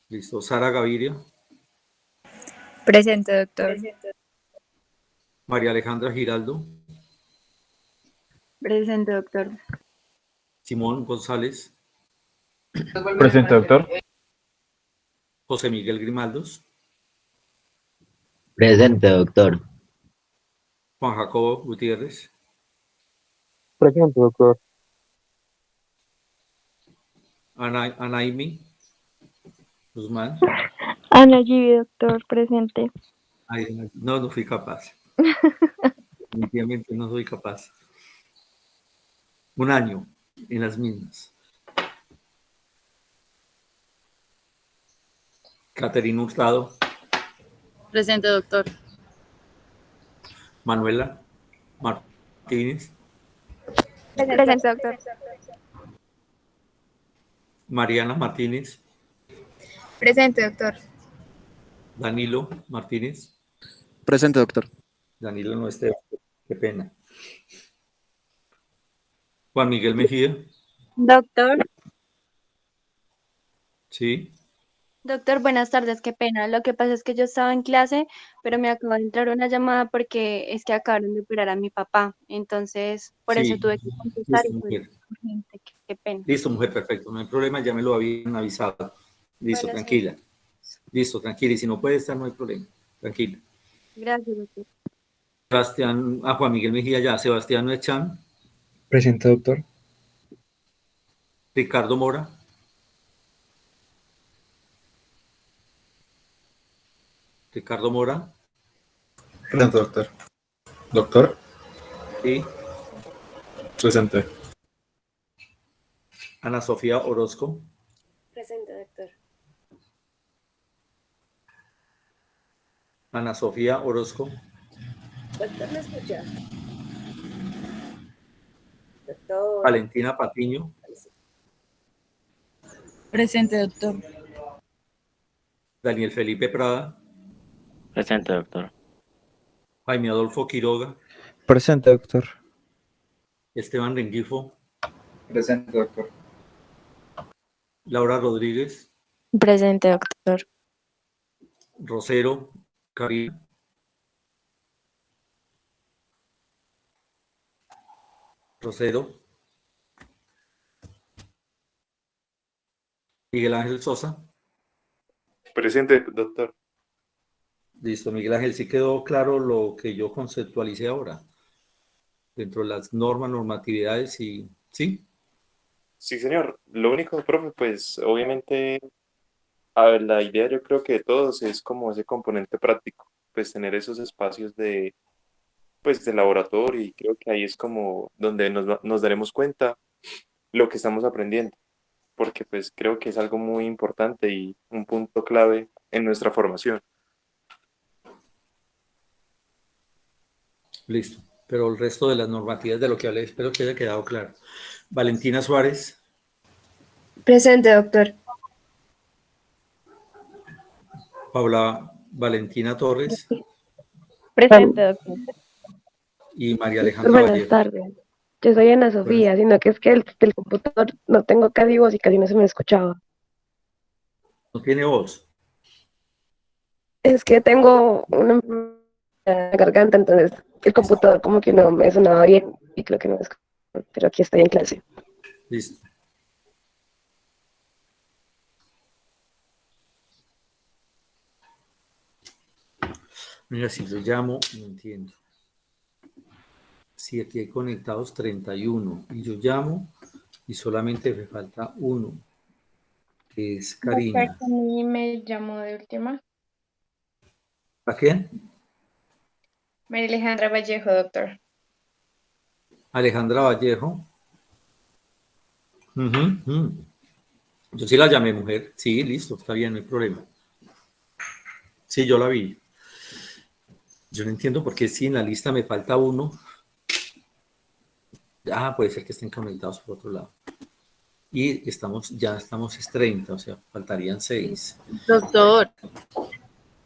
Listo. Sara Gaviria. Presente, doctor. María Alejandra Giraldo. Presente, doctor. Simón González. Presente, doctor. José Miguel Grimaldos. Presente, doctor. Juan Jacobo Gutiérrez. Presente, doctor. Anaimi Guzmán. Ana Gibi, doctor, presente. Ay, no fui capaz. Definitivamente no soy capaz. Un año en las mismas. Caterina Hurtado. Presente, doctor. Manuela Martínez. Presente, doctor. Mariana Martínez. Presente, doctor. Danilo Martínez. Presente, doctor. Danilo no esté. Qué pena. Juan Miguel Mejía. Doctor. Sí. Doctor, buenas tardes, qué pena. Lo que pasa es que yo estaba en clase, pero me acaba de entrar una llamada porque es que acabaron de operar a mi papá. Entonces, por eso Sí. tuve que contestar Listo, y pues, mujer. urgente, qué pena. Listo, mujer, perfecto. No hay problema, ya me lo habían avisado. Listo, Bueno, tranquila. Listo, tranquila. Y si no puede estar, no hay problema. Tranquila. Gracias, doctor. Sebastián, Juan Miguel Mejía ya. Sebastián Echan. Presente, doctor. Ricardo Mora. Ricardo Mora. Presente, doctor. Doctor. Sí. Presente. Ana Sofía Orozco. Presente, doctor. Ana Sofía Orozco. Doctor, ¿me escucha? Doctor. Valentina Patiño. Presente, doctor. Daniel Felipe Prada. Presente, doctor. Jaime Adolfo Quiroga. Presente, doctor. Esteban Rengifo. Presente, doctor. Laura Rodríguez. Presente, doctor. Rosero Karina. Rosero. Miguel Ángel Sosa. Presente, doctor. Listo, Miguel Ángel, sí quedó claro lo que yo conceptualicé ahora, dentro de las normatividades y, ¿sí? Sí, señor. Lo único, profe, pues obviamente, a ver, la idea yo creo que de todos es como ese componente práctico, pues tener esos espacios de, pues, de laboratorio y creo que ahí es como donde nos daremos cuenta lo que estamos aprendiendo, porque pues creo que es algo muy importante y un punto clave en nuestra formación. Listo, pero el resto de las normativas de lo que hablé, espero que haya quedado claro. Valentina Suárez. Presente, doctor. Paula Valentina Torres Presente, doctor. y María Alejandra Buenas Vallejo. tardes. Yo soy Ana Buenas- Sofía, sino que es que el computador no tengo casi voz y casi no se me escuchaba. ¿No tiene voz? Es que tengo una enfermedad en la garganta, entonces el computador como que no me sonaba bien y creo que no me escuchaba, pero aquí estoy en clase. Listo. Mira, si yo llamo, no entiendo. Si aquí hay conectados 31 y yo llamo y solamente me falta uno, que es Karina. A mí me llamó de última. ¿A quién? María Alejandra Vallejo, doctor. Alejandra Vallejo. Yo sí la llamé mujer. Sí, listo, está bien, no hay problema. Sí, yo la vi. Yo no entiendo por qué si en la lista me falta uno. Ah, puede ser que estén conectados por otro lado. Y ya estamos es 30, o sea, faltarían 6. Doctor,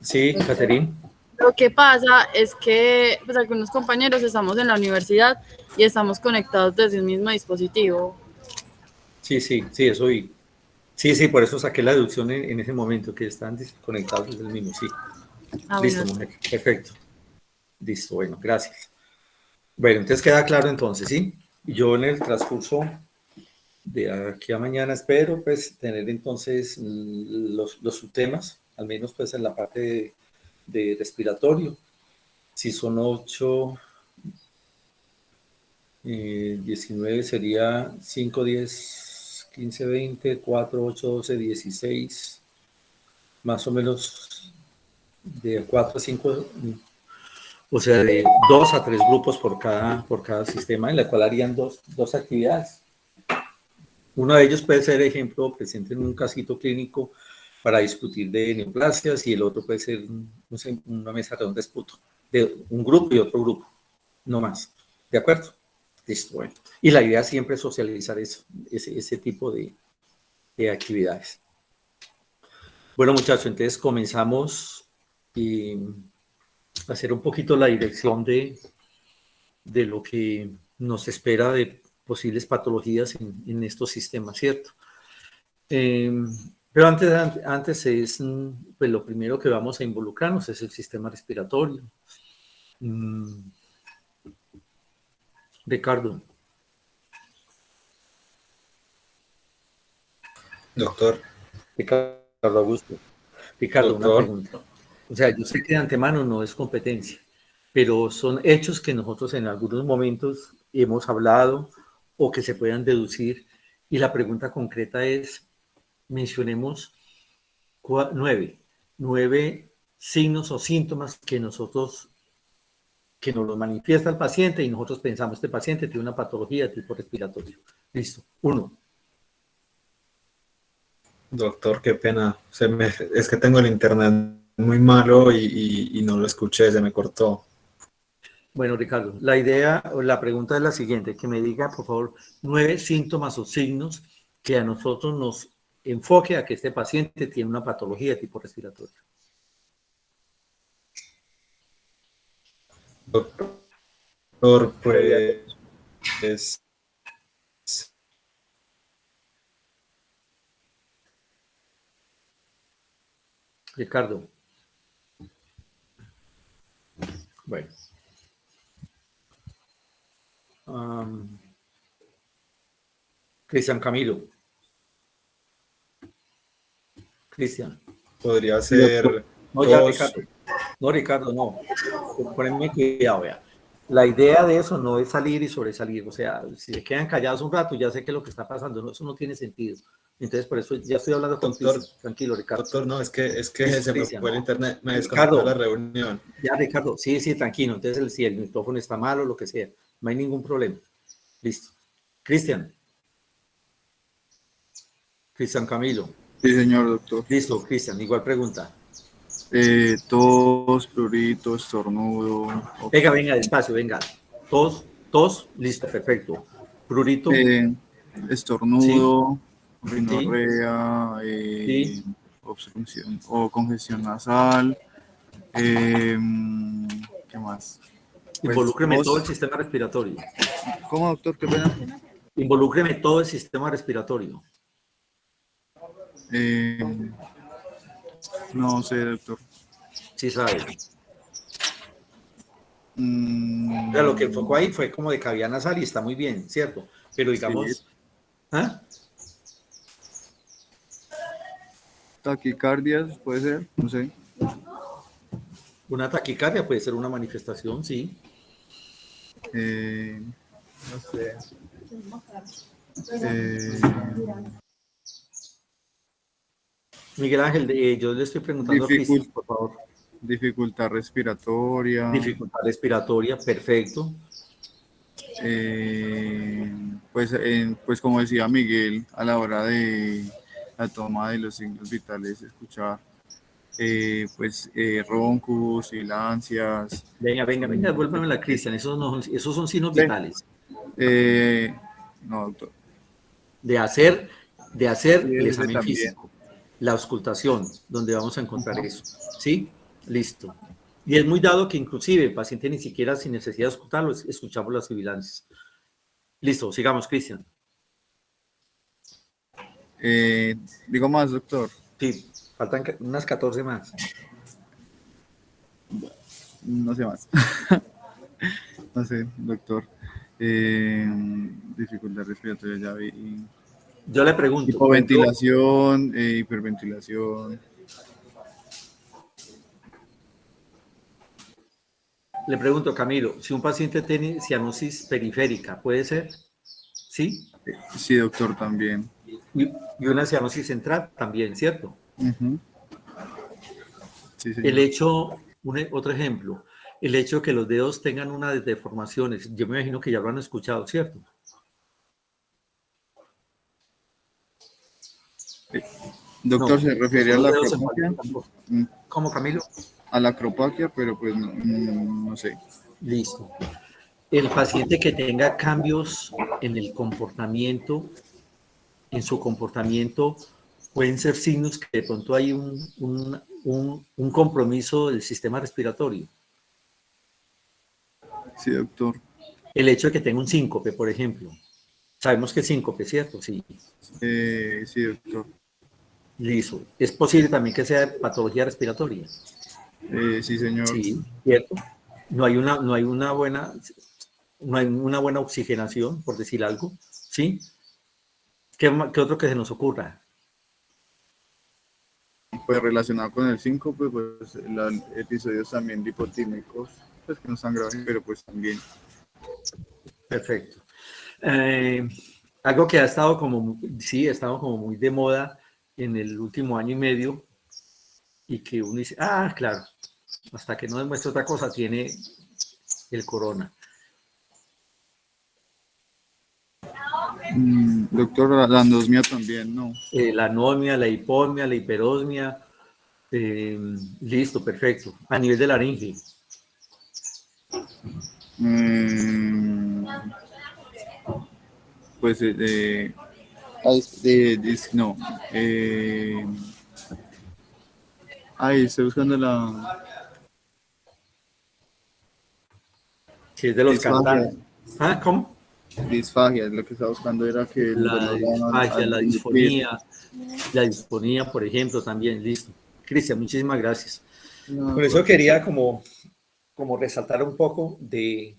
Sí, Caterín. lo que pasa es que pues, algunos compañeros estamos en la universidad y estamos conectados desde un mismo dispositivo. Sí, eso vi. Sí, por eso saqué la deducción en ese momento, que están desconectados desde el mismo, sí. Listo, Bueno. mujer, perfecto. Listo, bueno, gracias. Bueno, entonces queda claro entonces, ¿sí? Yo en el transcurso de aquí a mañana espero pues tener entonces los subtemas, al menos pues en la parte de respiratorio. Si son 8, 19 sería 5, 10, 15, 20, 4, 8, 12, 16, más o menos de 4 a 5, o sea, de 2 a 3 grupos por cada sistema, en la cual harían dos actividades. Uno de ellos puede ser, ejemplo, presente en un casito clínico para discutir de neoplasias y el otro puede ser, no sé, una mesa redonda de esputo, de un grupo y otro grupo, no más. ¿De acuerdo? Listo, bueno. Y la idea siempre es socializar ese tipo de actividades. Bueno, muchachos, entonces comenzamos a hacer un poquito la dirección de lo que nos espera de posibles patologías en estos sistemas, ¿cierto? Pero antes es, pues lo primero que vamos a involucrarnos es el sistema respiratorio. Ricardo. Doctor. Ricardo Augusto. Ricardo, Doctor. una pregunta. O sea, yo sé que de antemano no es competencia, pero son hechos que nosotros en algunos momentos hemos hablado o que se puedan deducir. Y la pregunta concreta es, mencionemos 9 signos o síntomas que nos los manifiesta el paciente y nosotros pensamos, este paciente tiene una patología de tipo respiratorio. Listo. 1. Doctor, qué pena. Es que tengo el internet muy malo y no lo escuché, se me cortó. Bueno, Ricardo, la idea o la pregunta es la siguiente, que me diga, por favor, 9 síntomas o signos que a nosotros nos enfoque a que este paciente tiene una patología de tipo respiratorio. Doctor, pues... Ricardo. Bueno. Cristian Camilo. Cristian. podría ser No, ya, tos. Ricardo. No, Ricardo, no. Ponme cuidado, vea. La idea de eso no es salir y sobresalir. O sea, si se quedan callados un rato, ya sé qué es lo que está pasando. No, eso no tiene sentido. Entonces, por eso ya estoy hablando con Doctor, Cristian. Tranquilo, Ricardo. Doctor, no, es que se me Cristian, fue el no. internet, me Ricardo, desconectó la reunión. Ya, Ricardo, sí, tranquilo. Entonces, si el micrófono está mal o lo que sea, no hay ningún problema. Listo. Cristian. Cristian Camilo. Sí, señor doctor. Listo, Cristian, igual pregunta. Tos, prurito, estornudo. Venga, despacio, venga. Tos, listo, perfecto. Prurito. Estornudo, Sí. rinorrea, Sí. obstrucción o congestión nasal. ¿Qué más? Involúcreme Pues, todo el sistema respiratorio. ¿Cómo, doctor? ¿Qué pena? Involúcreme todo el sistema respiratorio. No sé, doctor. Sí sabe. O sea, lo que enfocó ahí fue como de cavidad nasal y está muy bien, ¿cierto? Pero digamos... Sí. ¿Ah? Taquicardias, puede ser, no sé. Una taquicardia puede ser una manifestación, sí. No sé. Miguel Ángel, yo le estoy preguntando a Cristian, por favor. Dificultad respiratoria. Dificultad respiratoria, perfecto. Pues como decía Miguel, a la hora de la toma de los signos vitales, escuchar roncos, silencias. Venga, devuélveme la Cristian, esos son signos vitales. No, doctor. De hacer Sí, el examen también. físico, la auscultación, donde vamos a encontrar eso. ¿Sí? Listo. Y es muy dado que inclusive el paciente ni siquiera sin necesidad de auscultarlo, escuchamos las sibilancias. Listo, sigamos, Cristian. Digo más, doctor. Sí, faltan unas 14 más. No sé más. No sé, doctor. Dificultad respiratoria, ya vi. Yo le pregunto. Hipoventilación, hiperventilación. Le pregunto, Camilo, si un paciente tiene cianosis periférica, ¿puede ser? ¿Sí? Sí, doctor, también. Y una cianosis central también, ¿cierto? Uh-huh. Sí, señor. El hecho, otro ejemplo, el hecho de que los dedos tengan unas deformaciones, yo me imagino que ya lo han escuchado, ¿cierto? Doctor, ¿se refiere a la acropaquia? ¿Cómo, Camilo? A la acropaquia, pero pues no sé. Listo. El paciente que tenga cambios en el comportamiento, en su comportamiento, pueden ser signos que de pronto hay un compromiso del sistema respiratorio. Sí, doctor. El hecho de que tenga un síncope, por ejemplo. Sabemos que es síncope, ¿cierto? Sí. Sí, doctor. Listo. ¿Es posible también que sea patología respiratoria? Sí, señor. Sí, ¿cierto? No hay una buena oxigenación, por decir algo, ¿sí? ¿Qué otro que se nos ocurra? Pues relacionado con el síncope, pues episodios también lipotímicos, pues que no están graves, pero pues también. Perfecto. Algo que ha estado como muy de moda en el último año y medio y que uno dice, claro, hasta que no demuestre otra cosa tiene el corona. Doctor, la anosmia también, ¿no? La anomia, la hiposmia, la hiperosmia, listo, perfecto. A nivel de laringe. Pues no. Estoy buscando la... Si es de los cantantes. ¿Cómo? Disfagia, lo que estaba buscando era que... La disfagia, la disfonía, por ejemplo, también, listo. Cristian, muchísimas gracias. Por eso quería como resaltar un poco de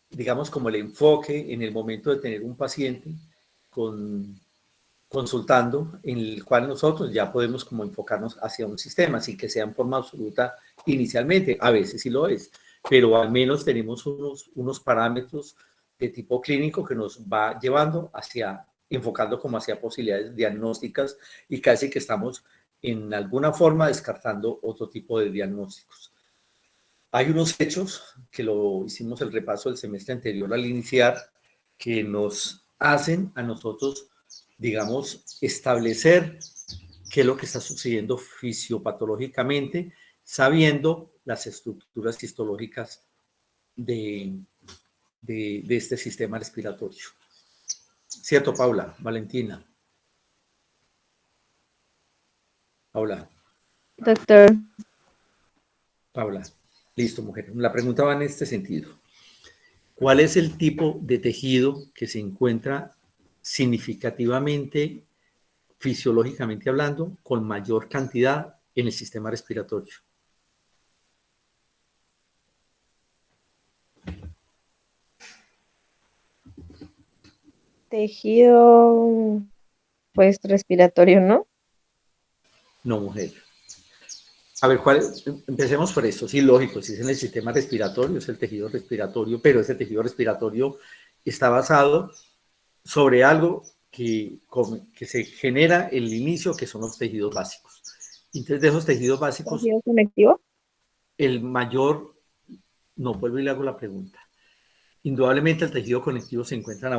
digamos, como el enfoque en el momento de tener un paciente con consultando, en el cual nosotros ya podemos como enfocarnos hacia un sistema, sin que sea en forma absoluta inicialmente, a veces sí lo es, pero al menos tenemos unos parámetros de tipo clínico que nos va llevando hacia, enfocando como hacia posibilidades diagnósticas y casi que estamos en alguna forma descartando otro tipo de diagnósticos. Hay unos hechos que lo hicimos el repaso del semestre anterior al iniciar que nos hacen a nosotros, digamos, establecer qué es lo que está sucediendo fisiopatológicamente, sabiendo las estructuras histológicas de este sistema respiratorio. ¿Cierto, Paula? Valentina. Paula. Doctor. Paula. Listo, mujer. La pregunta va en este sentido. ¿Cuál es el tipo de tejido que se encuentra significativamente, fisiológicamente hablando, con mayor cantidad en el sistema respiratorio? Tejido, pues respiratorio, ¿no? No, mujer. A ver, empecemos por esto. Sí, lógico, si es en el sistema respiratorio, es el tejido respiratorio, pero ese tejido respiratorio está basado sobre algo que se genera el inicio, que son los tejidos básicos. Entonces, de esos tejidos básicos, ¿Tejido conectivo? el mayor, no, vuelvo y le hago la pregunta. Indudablemente el tejido conectivo se encuentra en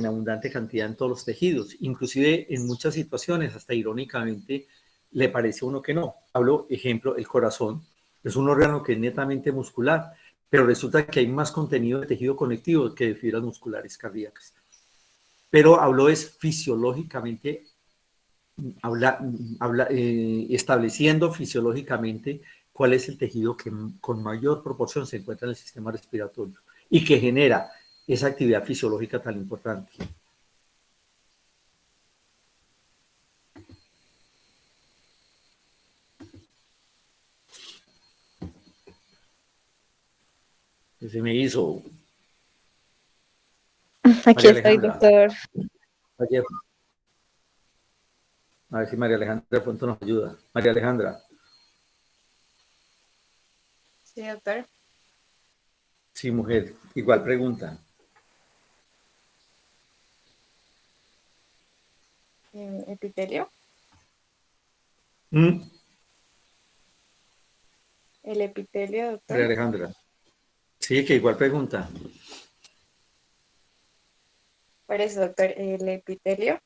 abundante cantidad en todos los tejidos, inclusive en muchas situaciones, hasta irónicamente, le parece a uno que no. Hablo, ejemplo, el corazón es un órgano que es netamente muscular, pero resulta que hay más contenido de tejido conectivo que de fibras musculares cardíacas. Pero hablo es fisiológicamente, estableciendo fisiológicamente cuál es el tejido que con mayor proporción se encuentra en el sistema respiratorio y que genera esa actividad fisiológica tan importante. Se me hizo. Aquí estoy, doctor. Ayer. A ver si María Alejandra de pronto nos ayuda. María Alejandra. Sí, doctor. Sí, mujer. Igual pregunta. ¿Epitelio? ¿Mm? ¿El epitelio, doctor? María Alejandra. Sí, que igual pregunta. Por eso, doctor, ¿el epitelio?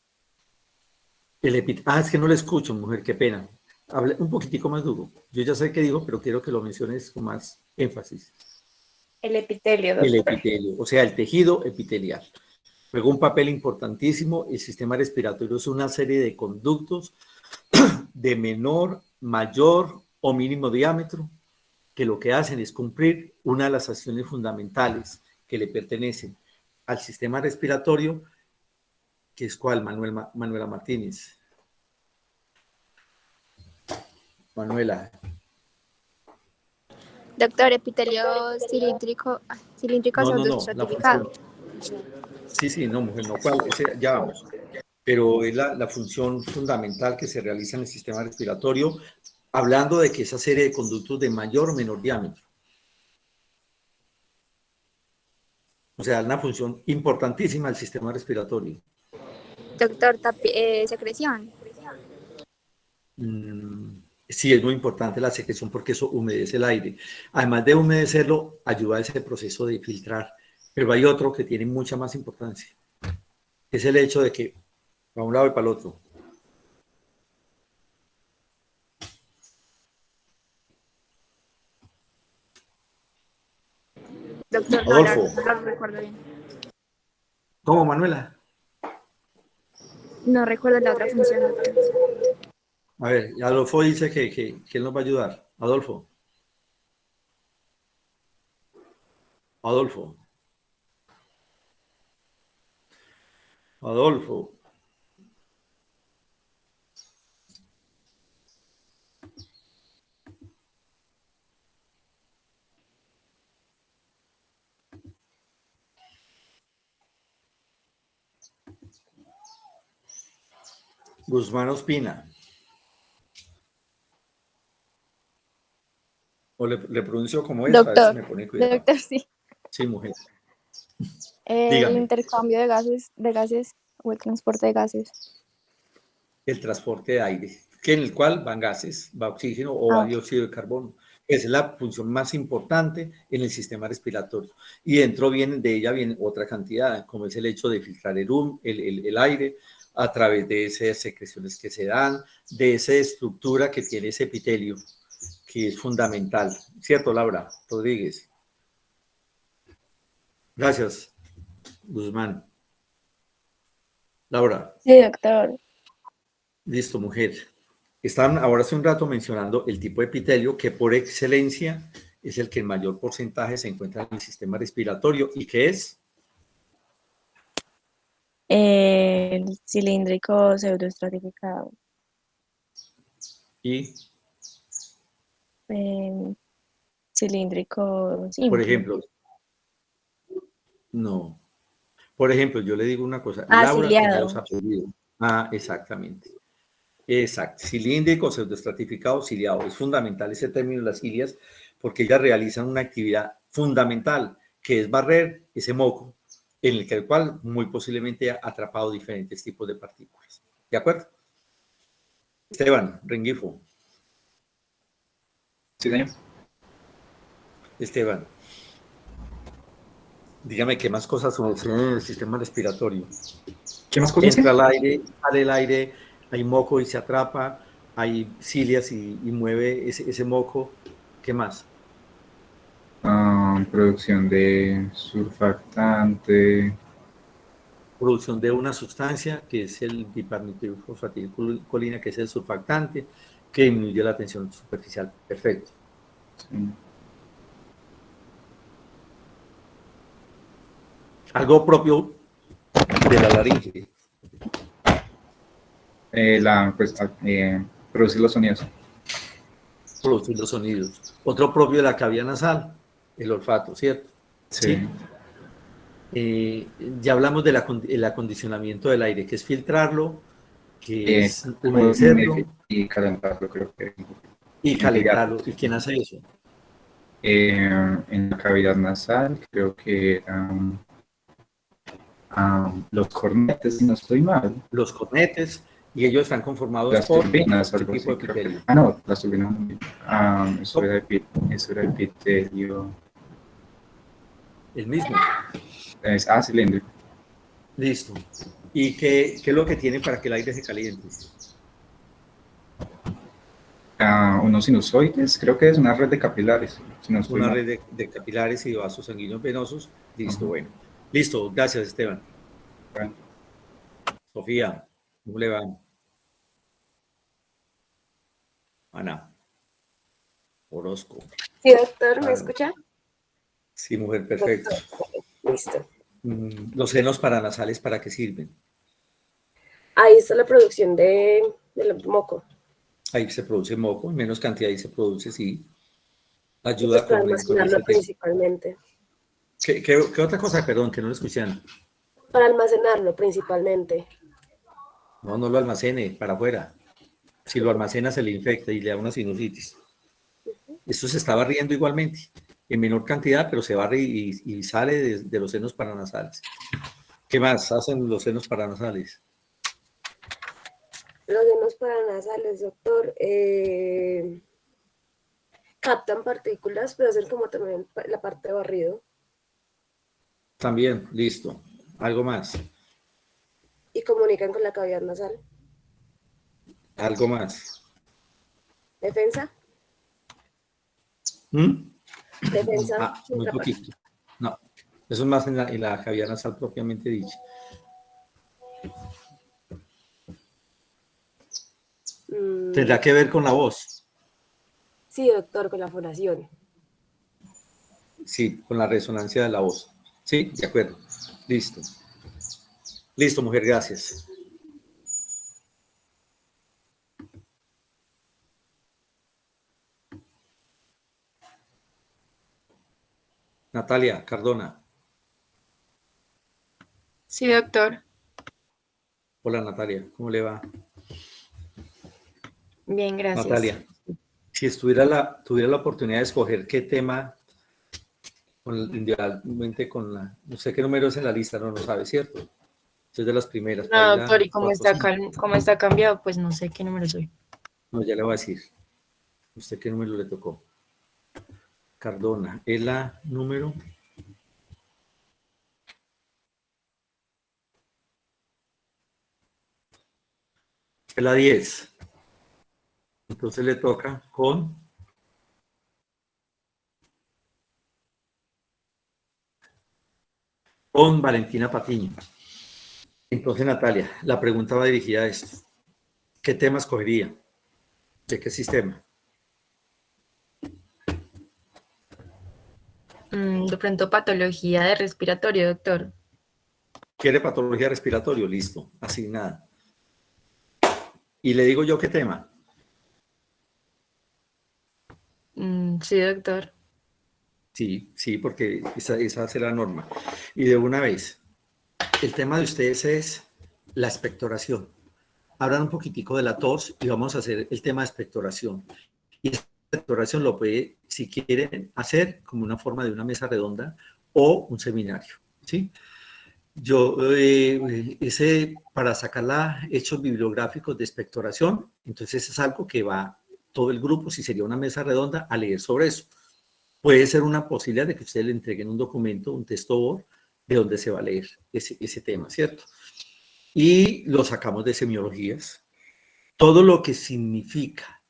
Es que no le escucho, mujer, qué pena. Hable un poquitico más duro. Yo ya sé qué digo, pero quiero que lo menciones con más énfasis. El epitelio, doctor. El epitelio, o sea, el tejido epitelial. Juega un papel importantísimo. El sistema respiratorio es una serie de conductos de menor, mayor o mínimo diámetro que lo que hacen es cumplir una de las acciones fundamentales que le pertenecen al sistema respiratorio, que es ¿cuál, Manuela Martínez? Manuela. Doctor, epitelio cilíndrico pseudoestratificado. Sí, no, mujer, no, ¿cuál? Ya vamos. Pero es la función fundamental que se realiza en el sistema respiratorio, hablando de que esa serie de conductos de mayor o menor diámetro. O sea, una función importantísima del sistema respiratorio. Doctor, secreción. Sí, es muy importante la secreción porque eso humedece el aire. Además de humedecerlo, ayuda a ese proceso de filtrar. Pero hay otro que tiene mucha más importancia. Es el hecho de que, para un lado y para el otro. Doctor, Adolfo. no lo recuerdo bien. ¿Cómo, Manuela? No recuerdo la otra función. A ver, Adolfo dice que él nos va a ayudar. Adolfo. Adolfo. Adolfo. Guzmán Ospina. O le pronuncio como es, a ver si Doctor, me pone cuidado. doctor, sí. Sí, mujer. El Dígame. intercambio de gases o el transporte de gases. El transporte de aire, que en el cual van gases, va oxígeno o va Ah. dióxido de carbono. Esa es la función más importante en el sistema respiratorio. Y dentro de ella viene otra cantidad, como es el hecho de filtrar el aire a través de esas secreciones que se dan, de esa estructura que tiene ese epitelio, que es fundamental. ¿Cierto, Laura Rodríguez? Gracias, Guzmán. Laura. Sí, doctor. Listo, mujer. Están ahora hace un rato mencionando el tipo de epitelio que por excelencia es el que en mayor porcentaje se encuentra en el sistema respiratorio y que es El cilíndrico pseudoestratificado. y, Cilíndrico simple. por ejemplo, no. Por ejemplo, yo le digo una cosa. Ah, Laura ciliado. tenía los apellidos. Ah, exactamente. Exacto. Cilíndrico, pseudoestratificado, ciliado. Es fundamental ese término de las cilias porque ellas realizan una actividad fundamental que es barrer ese moco en el cual muy posiblemente ha atrapado diferentes tipos de partículas. ¿De acuerdo? Esteban Rengifo. Sí, señor. Esteban, dígame qué más cosas suceden en el sistema respiratorio. ¿Qué más cosas? Entra el aire, sale el aire, hay moco y se atrapa, hay cilias y mueve ese moco. ¿Qué más? Producción de surfactante. Producción de una sustancia que es el diparnitrofosfatilcolina, que es el surfactante, que disminuye la tensión superficial. Perfecto. Sí. Algo propio de la laringe. Producir los sonidos. Producir los sonidos. Otro propio de la cavidad nasal, el olfato, ¿cierto? Sí. Ya hablamos del acondicionamiento del aire, que es filtrarlo, que es humedecerlo Y calentarlo, creo que. y calentarlo. ¿Y quién hace eso? En la cavidad nasal, creo que los cornetes, si no estoy mal. Los cornetes, y ellos están conformados Las por turbinas, ¿qué algo tipo así, de creo que. epitelio? No, las turbinas. Eso era epitelio. El mismo. Cilíndrico. Listo. ¿Y qué es lo que tiene para que el aire se caliente? Unos sinusoides, creo que es una red de capilares. Si no estoy Una mal. red de capilares y de vasos sanguíneos venosos. Listo, bueno. Listo, gracias, Esteban. Bueno. Sofía, ¿cómo le va? Ana. Orozco. Sí, doctor, ¿me Ah, escucha? Sí, mujer, perfecto. Listo. Los senos paranasales, ¿para qué sirven? Ahí está la producción del moco. Ahí se produce moco, en menos cantidad ahí se produce, sí. Pues Ayuda para con almacenarlo principalmente. ¿Qué otra cosa? Perdón, que no lo escuchan. Para almacenarlo principalmente. No lo almacene para afuera. Si lo almacena se le infecta y le da una sinusitis. Esto se está barriendo igualmente, en menor cantidad, pero se barre y sale de los senos paranasales. ¿Qué más hacen los senos paranasales? Los senos paranasales, doctor, captan partículas, pero hacen como también la parte de barrido. También, listo. ¿Algo más? Y comunican con la cavidad nasal. ¿Algo más? ¿Defensa? Defensa. Muy poquito. No, eso es más en la cavidad nasal propiamente dicha. ¿Tendrá que ver con la voz? Sí, doctor, con la fonación. Sí, con la resonancia de la voz. Sí, de acuerdo. Listo. Listo, mujer, gracias. Natalia Cardona. Sí, doctor. Hola, Natalia, ¿cómo le va? Bien, gracias. Natalia, si tuviera la oportunidad de escoger qué tema, individualmente no sé qué número es en la lista, no lo sabe, ¿cierto? Es de las primeras. por No, ahí doctor, y cuatro, cinco. como está cambiado, pues no sé qué número soy. No, ya le voy a decir. ¿Usted qué número le tocó? Cardona, ¿es la número? Es la 10. Entonces le toca con Valentina Patiño. Entonces, Natalia, la pregunta va dirigida a esto. ¿Qué tema escogería? ¿De qué sistema? De pronto patología de respiratorio, doctor. ¿Quiere patología respiratorio? Listo, asignada. Y le digo yo qué tema. Sí, doctor. Sí, porque esa será la norma. Y de una vez, el tema de ustedes es la expectoración. Hablan un poquitico de la tos y vamos a hacer el tema de expectoración. Y esta expectoración lo puede, si quieren, hacer como una forma de una mesa redonda o un seminario, ¿sí? Yo, para sacar hechos bibliográficos de expectoración, entonces es algo que va todo el grupo, si sería una mesa redonda, a leer sobre eso. Puede ser una posibilidad de que ustedes le entreguen un documento, un texto Word, de donde se va a leer ese tema, ¿cierto? Y lo sacamos de semiologías. Todo lo que significa,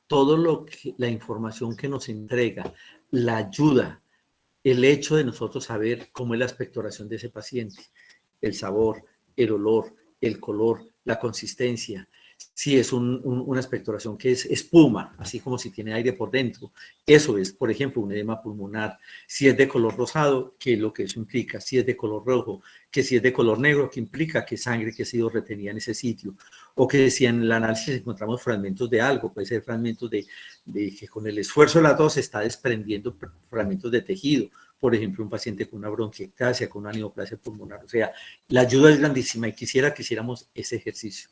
la información que nos entrega, la ayuda, el hecho de nosotros saber cómo es la expectoración de ese paciente, el sabor, el olor, el color, la consistencia, si es una expectoración que es espuma, así como si tiene aire por dentro. Eso es, por ejemplo, un edema pulmonar. Si es de color rosado, ¿qué es lo que eso implica? Si es de color rojo, que si es de color negro, ¿qué implica? Que sangre que ha sido retenida en ese sitio. O que si en el análisis encontramos fragmentos de algo, puede ser fragmentos de que con el esfuerzo de la tos se está desprendiendo fragmentos de tejido. Por ejemplo, un paciente con una bronquiectasia, con una neoplasia pulmonar. O sea, la ayuda es grandísima y que hiciéramos ese ejercicio.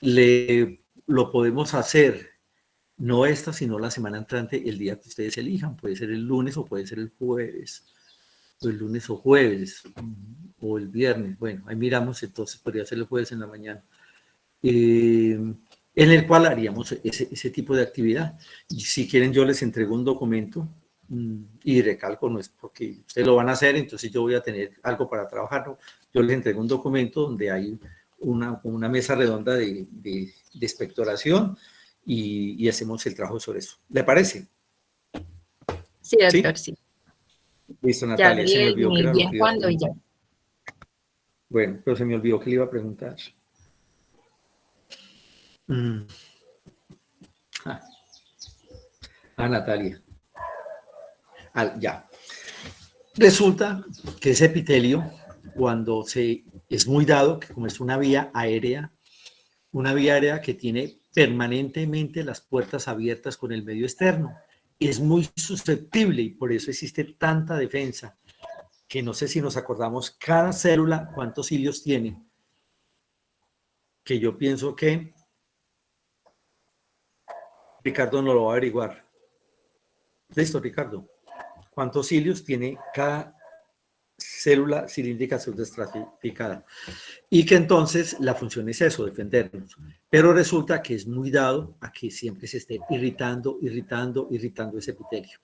Lo podemos hacer, no esta, sino la semana entrante, el día que ustedes elijan. Puede ser el lunes o puede ser el jueves, o el lunes o jueves, o el viernes. Bueno, ahí miramos, entonces podría ser el jueves en la mañana. En el cual haríamos ese tipo de actividad. Y si quieren, yo les entrego un documento, y recalco, no es porque ustedes lo van a hacer, entonces yo voy a tener algo para trabajar, ¿no? Yo les entrego un documento donde hay una mesa redonda de expectoración y hacemos el trabajo sobre eso. ¿Le parece? Sí, doctor, sí. Listo, Natalia, se me olvidó que era bien cuando ya. Bueno, pero se me olvidó que le iba a preguntar. Natalia. Ya. Resulta que ese epitelio, cuando es muy dado, que como es una vía aérea que tiene permanentemente las puertas abiertas con el medio externo, es muy susceptible y por eso existe tanta defensa, que no sé si nos acordamos, cada célula, cuántos cilios tiene, que yo pienso que Ricardo no lo va a averiguar. Listo, Ricardo. ¿Cuántos cilios tiene cada célula cilíndrica pseudoestratificada? Y que entonces la función es eso, defendernos. Pero resulta que es muy dado a que siempre se esté irritando ese epitelio.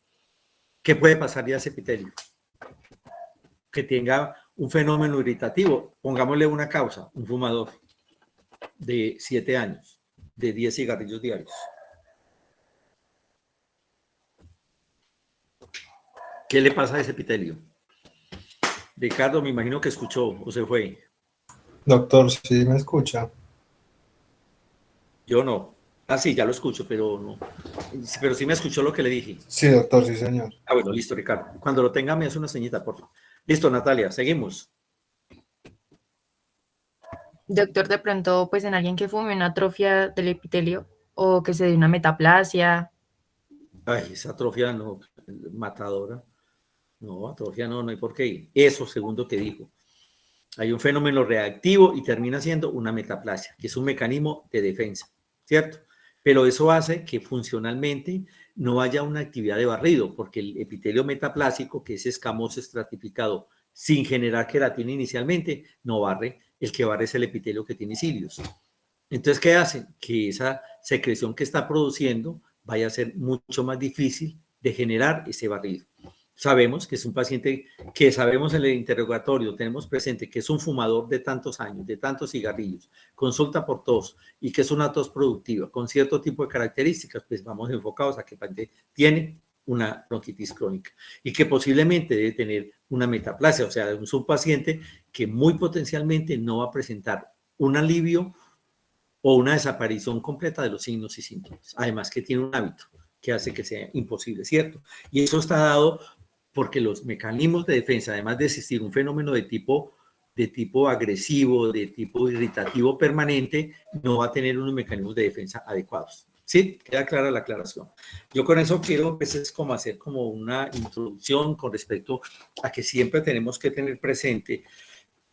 ¿Qué puede pasarle a ese epitelio? Que tenga un fenómeno irritativo. Pongámosle una causa, un fumador de 7 años, de 10 cigarrillos diarios. ¿Qué le pasa a ese epitelio? Ricardo, me imagino que escuchó o se fue. Doctor, ¿sí me escucha? Yo no. Sí, ya lo escucho, pero no. Pero sí me escuchó lo que le dije. Sí, doctor, sí, señor. Bueno, listo, Ricardo. Cuando lo tenga, me hace una señita, por favor. Listo, Natalia, seguimos. Doctor, de pronto, pues en alguien que fume una atrofia del epitelio o que se dé una metaplasia. Ay, esa atrofia no, matadora. No, atrofia no hay por qué ir. Eso, segundo que dijo. Hay un fenómeno reactivo y termina siendo una metaplasia, que es un mecanismo de defensa, ¿cierto? pero eso hace que funcionalmente no haya una actividad de barrido, porque el epitelio metaplásico, que es escamoso estratificado sin generar queratina inicialmente, no barre. El que barre es el epitelio que tiene cilios. Entonces, ¿qué hace? Que esa secreción que está produciendo vaya a ser mucho más difícil de generar ese barrido. Sabemos que es un paciente que sabemos en el interrogatorio, tenemos presente que es un fumador de tantos años, de tantos cigarrillos, consulta por tos y que es una tos productiva con cierto tipo de características, pues vamos enfocados a que el paciente tiene una bronquitis crónica y que posiblemente debe tener una metaplasia, o sea, es un paciente que muy potencialmente no va a presentar un alivio o una desaparición completa de los signos y síntomas, además que tiene un hábito que hace que sea imposible, ¿cierto? Y eso está dado porque los mecanismos de defensa, además de existir un fenómeno de tipo agresivo, de tipo irritativo permanente, no va a tener unos mecanismos de defensa adecuados. ¿Sí? Queda clara la aclaración. Yo con eso quiero, pues, es como hacer como una introducción con respecto a que siempre tenemos que tener presente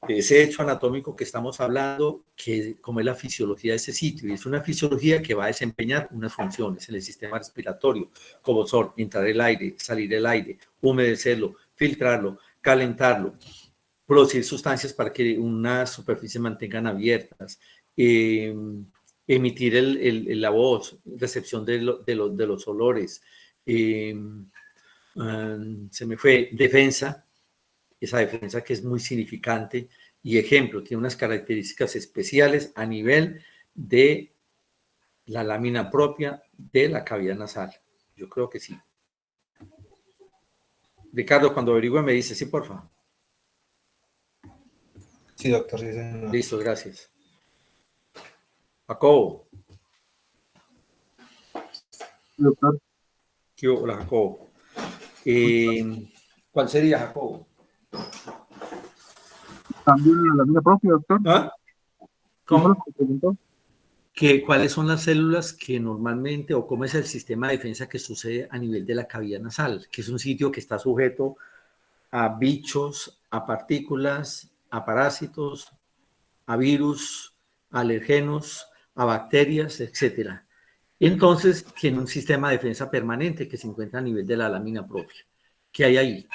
ese hecho anatómico que estamos hablando, que como es la fisiología de ese sitio, y es una fisiología que va a desempeñar unas funciones en el sistema respiratorio, como son entrar el aire, salir el aire, humedecerlo, filtrarlo, calentarlo, producir sustancias para que unas superficies mantengan abiertas, emitir la voz, recepción de los olores, se me fue, defensa, esa defensa que es muy significante y ejemplo, tiene unas características especiales a nivel de la lámina propia de la cavidad nasal. Yo creo que sí. Ricardo, cuando averigüe me dice, sí, por favor. Sí, doctor, sí, señor. Listo, gracias. Jacobo. Doctor. Hola, Jacobo. ¿Cuál sería, Jacobo? También en la lámina propia, doctor. ¿Ah? ¿Cómo? ¿Cuáles son las células que normalmente, o cómo es el sistema de defensa que sucede a nivel de la cavidad nasal? Que es un sitio que está sujeto a bichos, a partículas, a parásitos, a virus, a alergenos, a bacterias, etcétera. Entonces, tiene un sistema de defensa permanente que se encuentra a nivel de la lámina propia. ¿Qué hay ahí?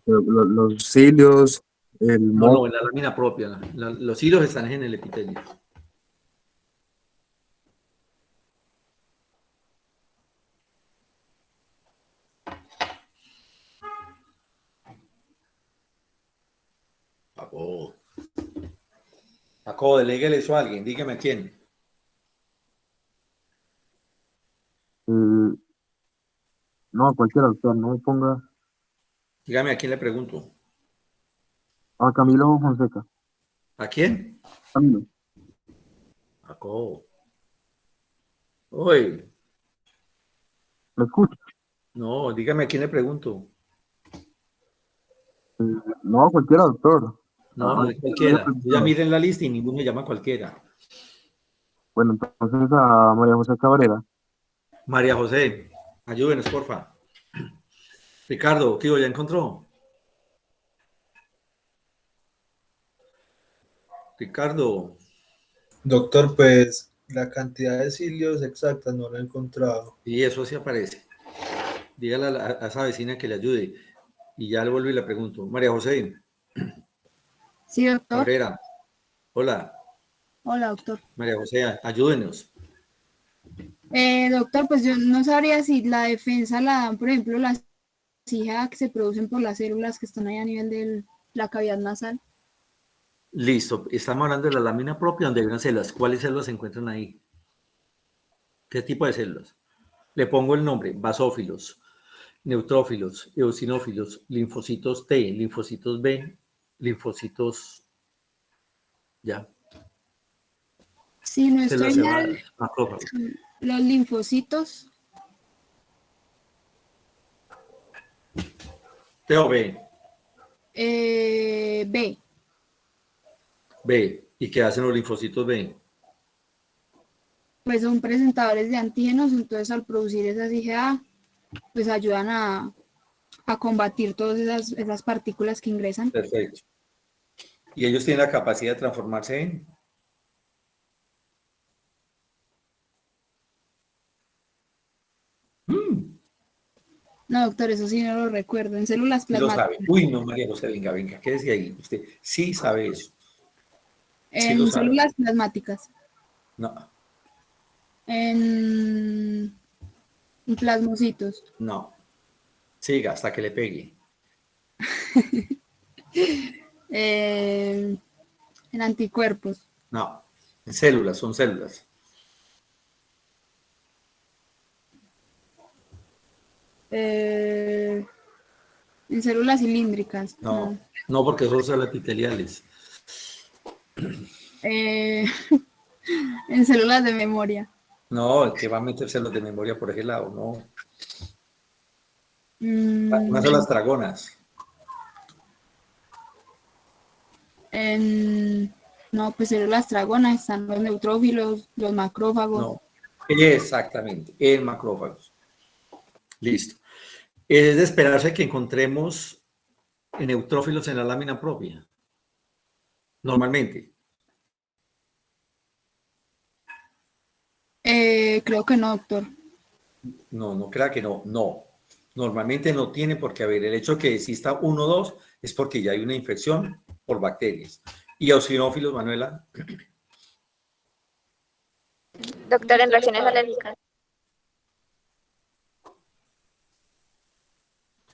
Los cilios, el No, en la lámina propia. Los hilos están en el epitelio. Jacobo, deléguele eso a alguien. Dígame a quién. no, cualquier doctor, no me ponga Dígame a quién le pregunto. a Camilo Fonseca. ¿A quién? Camilo. Jacobo. Oye. ¿Me escucha? No, dígame a quién le pregunto. No, cualquiera doctor. No, no es cualquiera. Ya miren la lista y ninguno me llama cualquiera. Bueno, entonces a María José Cabrera. María José, ayúdenos, porfa. Ricardo, tío, ¿ya encontró? Ricardo. Doctor, pues la cantidad de cilios exacta no la he encontrado. Y eso sí aparece. Dígale a esa vecina que le ayude. Y ya le vuelvo y le pregunto. María José. Sí, doctor. Cabrera. Hola. Hola, doctor. María José, ayúdenos. Doctor, pues yo no sabría si la defensa la dan, por ejemplo, las CIJA que se producen por las células que están ahí a nivel de la cavidad nasal. Listo. Estamos hablando de la lámina propia donde hay unas células. ¿Cuáles células se encuentran ahí? ¿Qué tipo de células? Le pongo el nombre. Basófilos, neutrófilos, eosinófilos, linfocitos T, linfocitos B, linfocitos... Ya. Sí, no estoy mal. Macrófagos. Los linfocitos. ¿T o B? B. B. ¿Y qué hacen los linfocitos B? Pues son presentadores de antígenos, entonces al producir esas IgA, pues ayudan a combatir todas esas partículas que ingresan. Perfecto. Y ellos tienen la capacidad de transformarse en... No, doctor, eso sí no lo recuerdo. En células Sí lo sabe. plasmáticas. Uy, no, María José, venga, venga, ¿qué decía ahí? Usted sí sabe eso. Sí lo En sabe. células plasmáticas. No, En plasmocitos. no. Siga hasta que le pegue. En anticuerpos. No, en células, son células. En células cilíndricas. No, no, porque son células epiteliales. En células de memoria. No, el que va a meter células de memoria por ese lado, no. Mm, Unas son las tragonas. no, pues células tragonas, están los neutrófilos, los macrófagos. No, exactamente, en macrófagos. Listo. Es de esperarse que encontremos neutrófilos en la lámina propia. Normalmente. Creo que no, doctor. No, no crea que no. No. Normalmente no tiene por qué haber. El hecho que exista 1 o 2 es porque ya hay una infección por bacterias. Y eosinófilos, Manuela. Doctor, en reacciones alérgicas.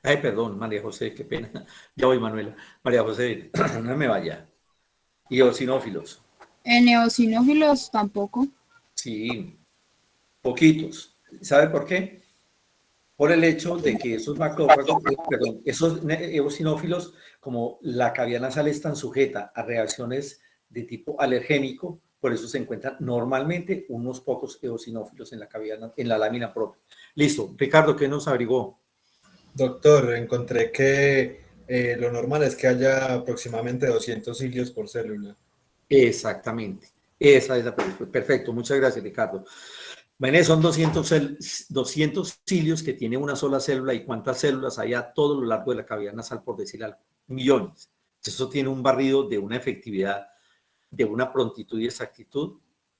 Ay, perdón, María José, qué pena. Ya voy, Manuela. María José, no me vaya. Y eosinófilos. En eosinófilos tampoco. Sí, poquitos. ¿Sabe por qué? Por el hecho de que esos macrófagos, perdón, esos eosinófilos, como la cavidad nasal es tan sujeta a reacciones de tipo alergénico, por eso se encuentran normalmente unos pocos eosinófilos en la cavidad, en la lámina propia. Listo. Ricardo, ¿qué nos averiguó? Doctor, encontré que lo normal es que haya aproximadamente 200 cilios por célula. Exactamente. Esa es la pregunta. Perfecto. Muchas gracias, Ricardo. Bueno, son 200 cilios que tiene una sola célula. ¿Y cuántas células hay a todo lo largo de la cavidad nasal, por decir algo? Millones. Eso tiene un barrido de una efectividad, de una prontitud y exactitud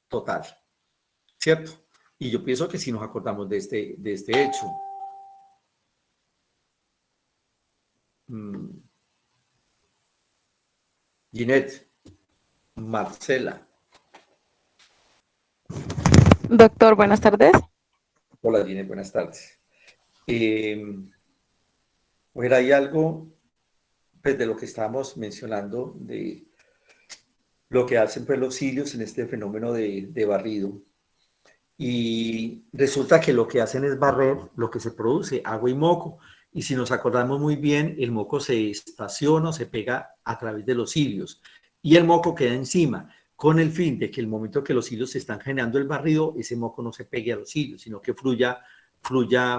total. ¿Cierto? Y yo pienso que si nos acordamos de este hecho. Ginette, Marcela. Doctor, buenas tardes. Hola, Ginette, buenas tardes. Bueno, hay algo pues, de lo que estábamos mencionando, de lo que hacen pues, los cilios en este fenómeno de barrido. Y resulta que lo que hacen es barrer lo que se produce, agua y moco. Y si nos acordamos muy bien, el moco se estaciona o se pega a través de los cilios. Y el moco queda encima, con el fin de que el momento que los cilios se están generando el barrido, ese moco no se pegue a los cilios, sino que fluya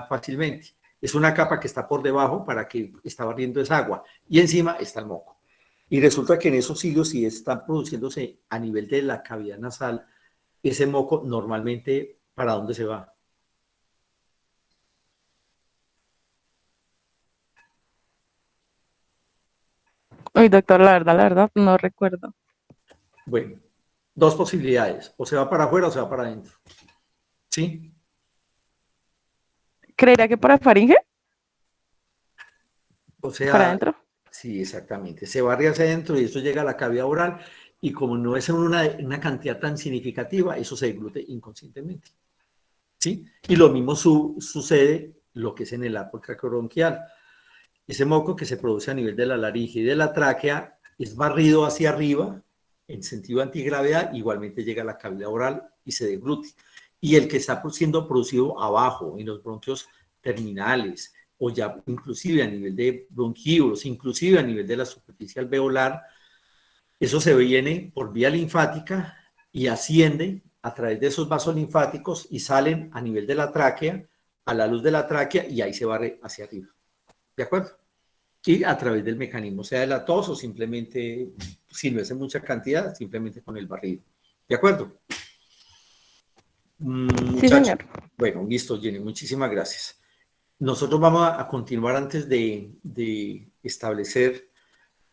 fácilmente. Es una capa que está por debajo para que está barriendo esa agua. Y encima está el moco. Y resulta que en esos cilios, si están produciéndose a nivel de la cavidad nasal, ese moco normalmente, ¿para dónde se va? Uy, doctor, la verdad, no recuerdo. Bueno, dos posibilidades. O se va para afuera o se va para adentro. ¿Sí? ¿Creería que para faringe? O sea, ¿Para adentro? Sí, exactamente. Se barre hacia adentro y eso llega a la cavidad oral y como no es una cantidad tan significativa, eso se deglute inconscientemente. ¿Sí? Y lo mismo sucede lo que es en el árbol traqueobronquial. Ese moco que se produce a nivel de la laringe y de la tráquea es barrido hacia arriba en sentido antigravedad, igualmente llega a la cavidad oral y se deglute. Y el que está siendo producido abajo, en los bronquios terminales, o ya inclusive a nivel de bronquíolos, inclusive a nivel de la superficie alveolar, eso se viene por vía linfática y asciende a través de esos vasos linfáticos y salen a nivel de la tráquea, a la luz de la tráquea, y ahí se barre hacia arriba. ¿De acuerdo? Y a través del mecanismo, sea de la tos o simplemente, si no es en mucha cantidad, simplemente con el barrido. ¿De acuerdo? Sí, señor. Bueno, listo, Jenny, muchísimas gracias. Nosotros vamos a continuar antes de establecer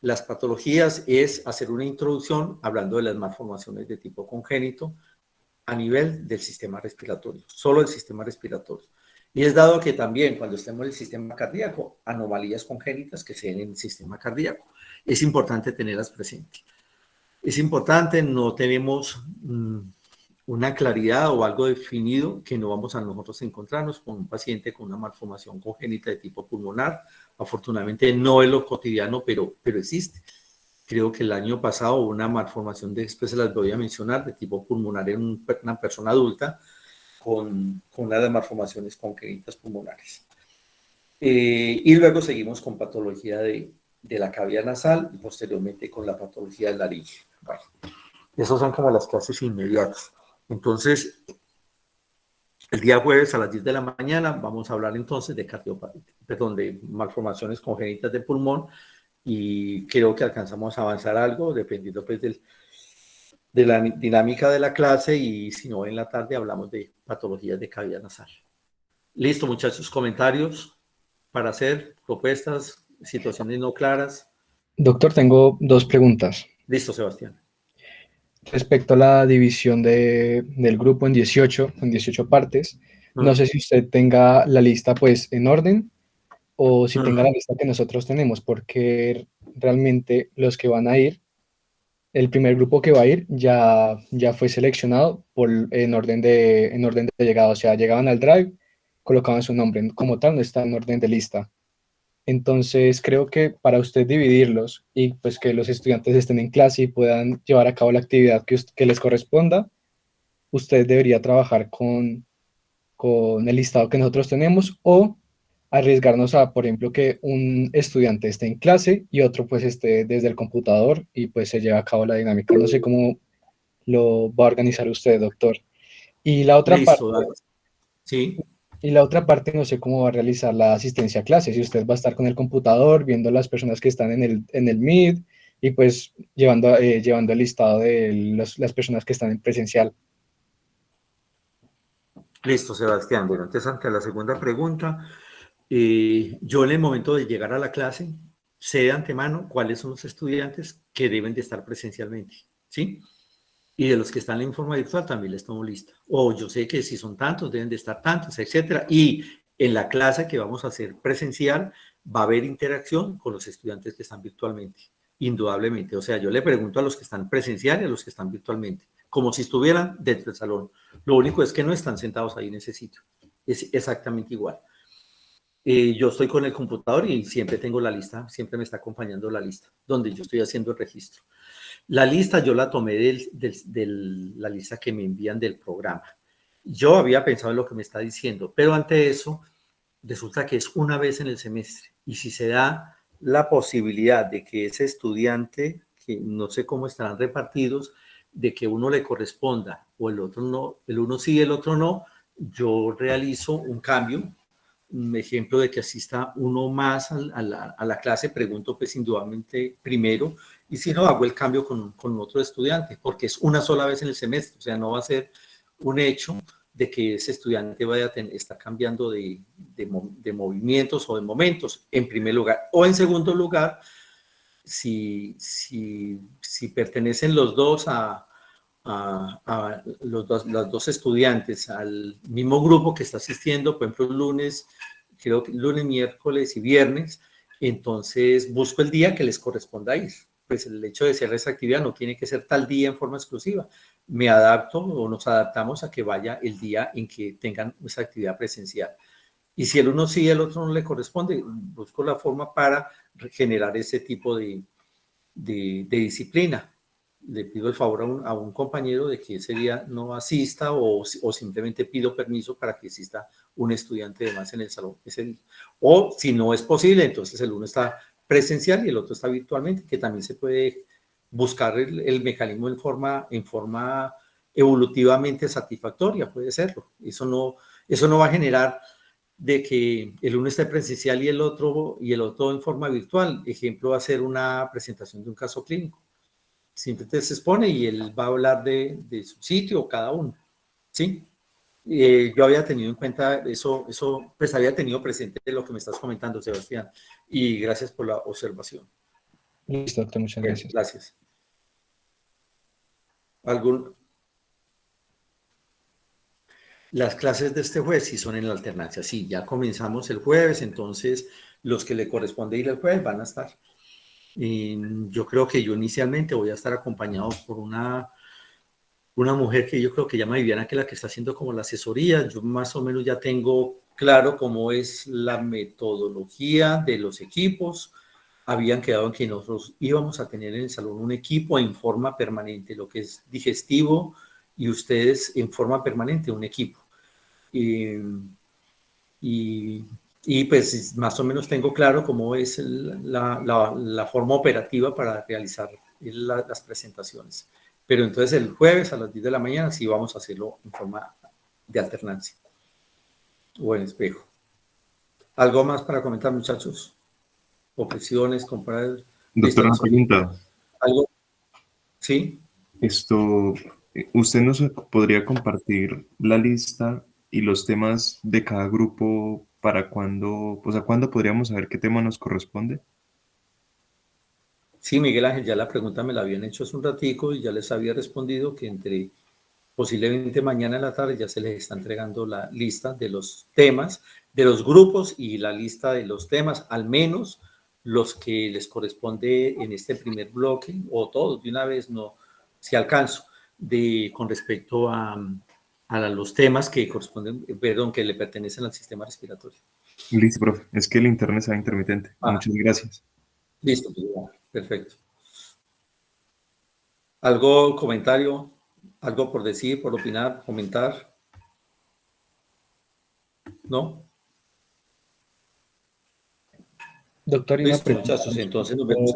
Las patologías es hacer una introducción hablando de las malformaciones de tipo congénito a nivel del sistema respiratorio, solo el sistema respiratorio. Y es dado que también cuando estemos en el sistema cardíaco, anomalías congénitas que se den en el sistema cardíaco. Es importante tenerlas presentes. Es importante, no tenemos una claridad o algo definido que no vamos a nosotros encontrarnos con un paciente con una malformación congénita de tipo pulmonar. Afortunadamente no es lo cotidiano, pero existe. Creo que el año pasado hubo una malformación, después se las voy a mencionar, de tipo pulmonar en una persona adulta con una de las malformaciones congénitas pulmonares. Y luego seguimos con patología de la cavidad nasal y posteriormente con la patología de la laringe. Bueno, esas son como las clases inmediatas. Entonces, el día jueves a las 10 de la mañana vamos a hablar entonces de malformaciones congénitas del pulmón y creo que alcanzamos a avanzar algo dependiendo pues de la dinámica de la clase y si no en la tarde hablamos de patologías de cavidad nasal. Listo, muchachos, comentarios para hacer, propuestas, situaciones no claras. Doctor, tengo dos preguntas. Listo, Sebastián. Respecto a la división del grupo en 18 partes, no sé si usted tenga la lista pues en orden o si tenga la lista que nosotros tenemos, porque realmente los que van a ir, el primer grupo que va a ir ya fue seleccionado en orden de llegada, o sea, llegaban al drive, colocaban su nombre, como tal no está en orden de lista. Entonces, creo que para usted dividirlos y pues que los estudiantes estén en clase y puedan llevar a cabo la actividad que les corresponda, usted debería trabajar con el listado que nosotros tenemos o arriesgarnos a, por ejemplo, que un estudiante esté en clase y otro pues esté desde el computador y pues se lleve a cabo la dinámica. No sé cómo lo va a organizar usted, doctor. Y la otra parte... Sí. Y la otra parte, no sé cómo va a realizar la asistencia a clase, si usted va a estar con el computador, viendo a las personas que están en el Meet y pues llevando el listado de las personas que están en presencial. Listo, Sebastián. Bueno, entonces ante la segunda pregunta, yo en el momento de llegar a la clase, sé de antemano cuáles son los estudiantes que deben de estar presencialmente, ¿sí? Y de los que están en forma virtual también les tomo lista. O yo sé que si son tantos, deben de estar tantos, etcétera. Y en la clase que vamos a hacer presencial, va a haber interacción con los estudiantes que están virtualmente, indudablemente. O sea, yo le pregunto a los que están presencial y a los que están virtualmente, como si estuvieran dentro del salón. Lo único es que no están sentados ahí en ese sitio. Es exactamente igual. Yo estoy con el computador y siempre tengo la lista, siempre me está acompañando la lista, donde yo estoy haciendo el registro. La lista yo la tomé de la lista que me envían del programa. Yo había pensado en lo que me está diciendo, pero ante eso resulta que es una vez en el semestre. Y si se da la posibilidad de que ese estudiante, que no sé cómo estarán repartidos, de que uno le corresponda o el otro no, el uno sí, el otro no, yo realizo un cambio. Un ejemplo de que asista uno más a la clase, pregunto pues indudablemente primero, y si no, hago el cambio con otro estudiante, porque es una sola vez en el semestre, o sea, no va a ser un hecho de que ese estudiante vaya a estar cambiando de movimientos o de momentos, en primer lugar. O en segundo lugar, si pertenecen los dos los dos estudiantes al mismo grupo que está asistiendo, por ejemplo, lunes, miércoles y viernes, entonces busco el día que les corresponda ir. Pues el hecho de hacer esa actividad no tiene que ser tal día en forma exclusiva. Me adapto o nos adaptamos a que vaya el día en que tengan esa actividad presencial. Y si el uno sí, el otro no le corresponde, busco la forma para generar ese tipo de disciplina. Le pido el favor a un compañero de que ese día no asista o simplemente pido permiso para que exista un estudiante de más en el salón ese día. O si no es posible, entonces el uno está presencial y el otro está virtualmente, que también se puede buscar el mecanismo en forma evolutivamente satisfactoria, puede serlo. Eso no va a generar de que el uno esté presencial y el otro en forma virtual. Ejemplo, hacer una presentación de un caso clínico. Simplemente se expone y él va a hablar de su sitio, cada uno, ¿sí? Yo había tenido en cuenta eso, pues había tenido presente lo que me estás comentando, Sebastián, y gracias por la observación. Listo, doctor, muchas Bien, gracias. gracias. Las clases de este jueves sí son en la alternancia. Sí, ya comenzamos el jueves, entonces los que le corresponde ir el jueves van a estar. Yo creo que yo inicialmente voy a estar acompañado por una mujer que yo creo que llama Viviana, que es la que está haciendo como la asesoría. Yo más o menos ya tengo claro cómo es la metodología de los equipos. Habían quedado en que nosotros íbamos a tener en el salón un equipo en forma permanente, lo que es digestivo, y ustedes en forma permanente un equipo. Y pues más o menos tengo claro cómo es la forma operativa para realizar las presentaciones. Pero entonces el jueves a las 10 de la mañana sí vamos a hacerlo en forma de alternancia o en espejo. ¿Algo más para comentar, muchachos? Objeciones, comprar. Doctor, una pregunta. ¿Algo? ¿Sí? ¿Usted nos podría compartir la lista y los temas de cada grupo para cuándo, o sea, cuándo podríamos saber qué tema nos corresponde? Sí, Miguel Ángel, ya la pregunta me la habían hecho hace un ratico y ya les había respondido que entre posiblemente mañana en la tarde ya se les está entregando la lista de los temas, de los grupos y la lista de los temas, al menos los que les corresponde en este primer bloque, o todos de una vez, no, si alcanzo, con respecto a los temas que corresponden, perdón, que le pertenecen al sistema respiratorio. Listo, profe. Es que el internet está intermitente. Muchas gracias. Listo, perfecto. ¿Algo, comentario? ¿Algo por decir, por opinar, comentar? ¿No? Doctor, y una Listo, pregunta. muchachos, entonces nos vemos.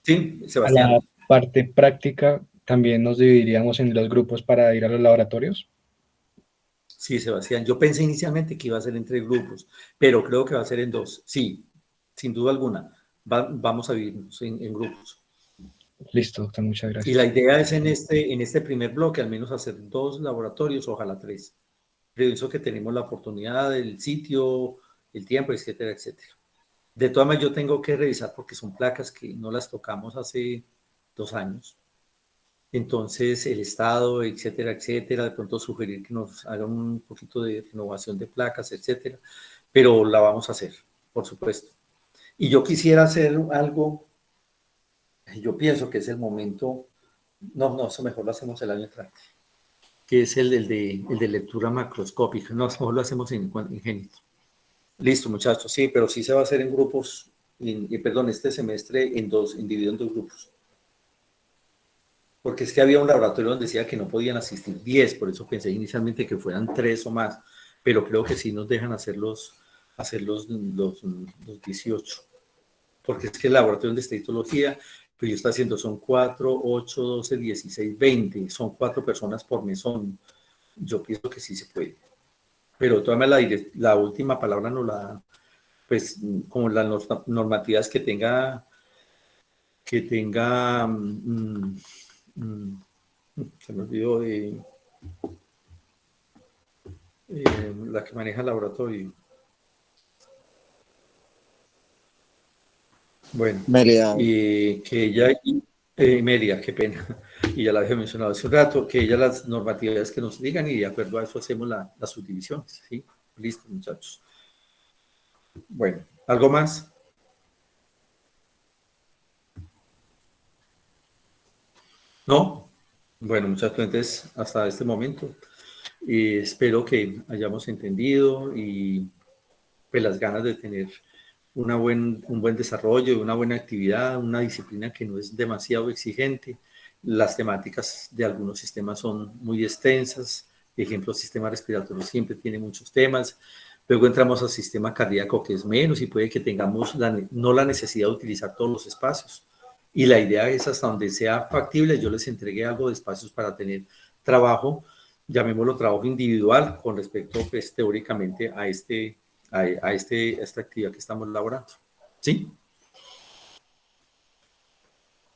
Sí, Sebastián. A la parte práctica, ¿también nos dividiríamos en los grupos para ir a los laboratorios? Sí, Sebastián. Yo pensé inicialmente que iba a ser en 3 grupos, pero creo que va a ser en 2. Sí, sin duda alguna. Vamos a dividirnos en grupos. Listo, doctor, muchas gracias. Y la idea es en este primer bloque, al menos hacer 2 laboratorios, ojalá 3. Pienso que tenemos la oportunidad, el sitio, el tiempo, etcétera, etcétera. De todas maneras, yo tengo que revisar porque son placas que no las tocamos hace 2 años. Entonces, el estado, etcétera, etcétera, de pronto sugerir que nos hagan un poquito de renovación de placas, etcétera, pero la vamos a hacer, por supuesto. Y yo quisiera hacer algo, yo pienso que es el momento, no, eso mejor lo hacemos el año entrante, que es el de lectura macroscópica, no, mejor lo hacemos en génito. Listo, muchachos, sí, pero sí se va a hacer en grupos, perdón, este semestre dividido en 2 grupos. Porque es que había un laboratorio donde decía que no podían asistir 10, por eso pensé inicialmente que fueran 3 o más, pero creo que sí nos dejan hacer los 18. Porque es que el laboratorio donde está histología, pues yo estoy haciendo son 4, 8, 12, 16, 20, son 4 personas por mesón. Yo pienso que sí se puede. Pero toda la última palabra no la da, pues como las normativas que tenga se me olvidó la que maneja el laboratorio. Bueno, Mérida. Que ella, Mérida, qué pena, y ya la había mencionado hace un rato, que ella las normativas que nos digan y de acuerdo a eso hacemos las subdivisiones, ¿sí? Listo, muchachos. Bueno, ¿algo más? ¿No? Bueno, muchachos, entonces hasta este momento espero que hayamos entendido y pues las ganas de tener un buen desarrollo, una buena actividad, una disciplina que no es demasiado exigente. Las temáticas de algunos sistemas son muy extensas. Ejemplo, sistema respiratorio siempre tiene muchos temas. Luego entramos al sistema cardíaco, que es menos y puede que tengamos no la necesidad de utilizar todos los espacios. Y la idea es hasta donde sea factible, yo les entregué algo de espacios para tener trabajo, llamémoslo trabajo individual con respecto, pues, teóricamente a esta actividad que estamos elaborando. ¿Sí?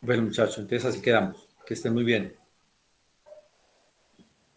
Bueno, muchachos, entonces así quedamos. Que estén muy bien.